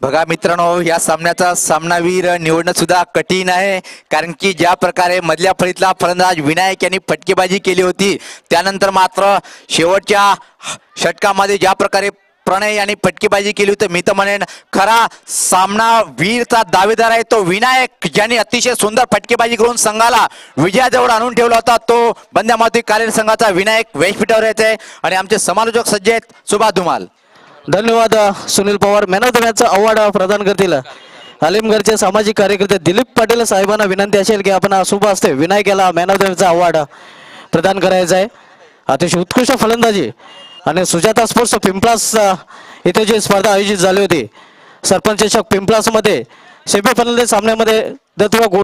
बघा मित्रांनो, या सामन्याचा सामनावीर निवडणं सुद्धा कठीण आहे कारण की ज्या प्रकारे मधल्या फळीतला फलंदाज विनायक यांनी फटकेबाजी केली होती त्यानंतर मात्र शेवटच्या षटकामध्ये ज्या प्रकारे प्रणय यांनी फटकेबाजी केली होती मी तर म्हणेन खरा सामना वीरचा दावेदार आहे तो विनायक ज्यांनी अतिशय सुंदर फटकेबाजी करून संघाला विजयाजवळ आणून ठेवला होता तो बंद्यामूर्ती कालेर संघाचा विनायक व्यासपीठावर येते आणि आमचे समालोचक सज्ज आहेत सुभाष धुमाल. धन्यवाद Sunil Pawar. Man of the मॅचचा अवॉर्ड प्रदान करतील आलिमगडचे सामाजिक कार्यकर्ते दिलीप पाटील साहेबांना विनंती असेल की आपण शुभ असते विनायक याला मॅन ऑफ द मॅचचा अवॉर्ड प्रदान करायचा आहे. अतिशय उत्कृष्ट फलंदाजी आणि सुजाता स्पोर्ट्स पिंपलास इथे जी स्पर्धा आयोजित झाली होती सरपंच चषक पिंपलासमध्ये सेमीफायनल सामन्यामध्ये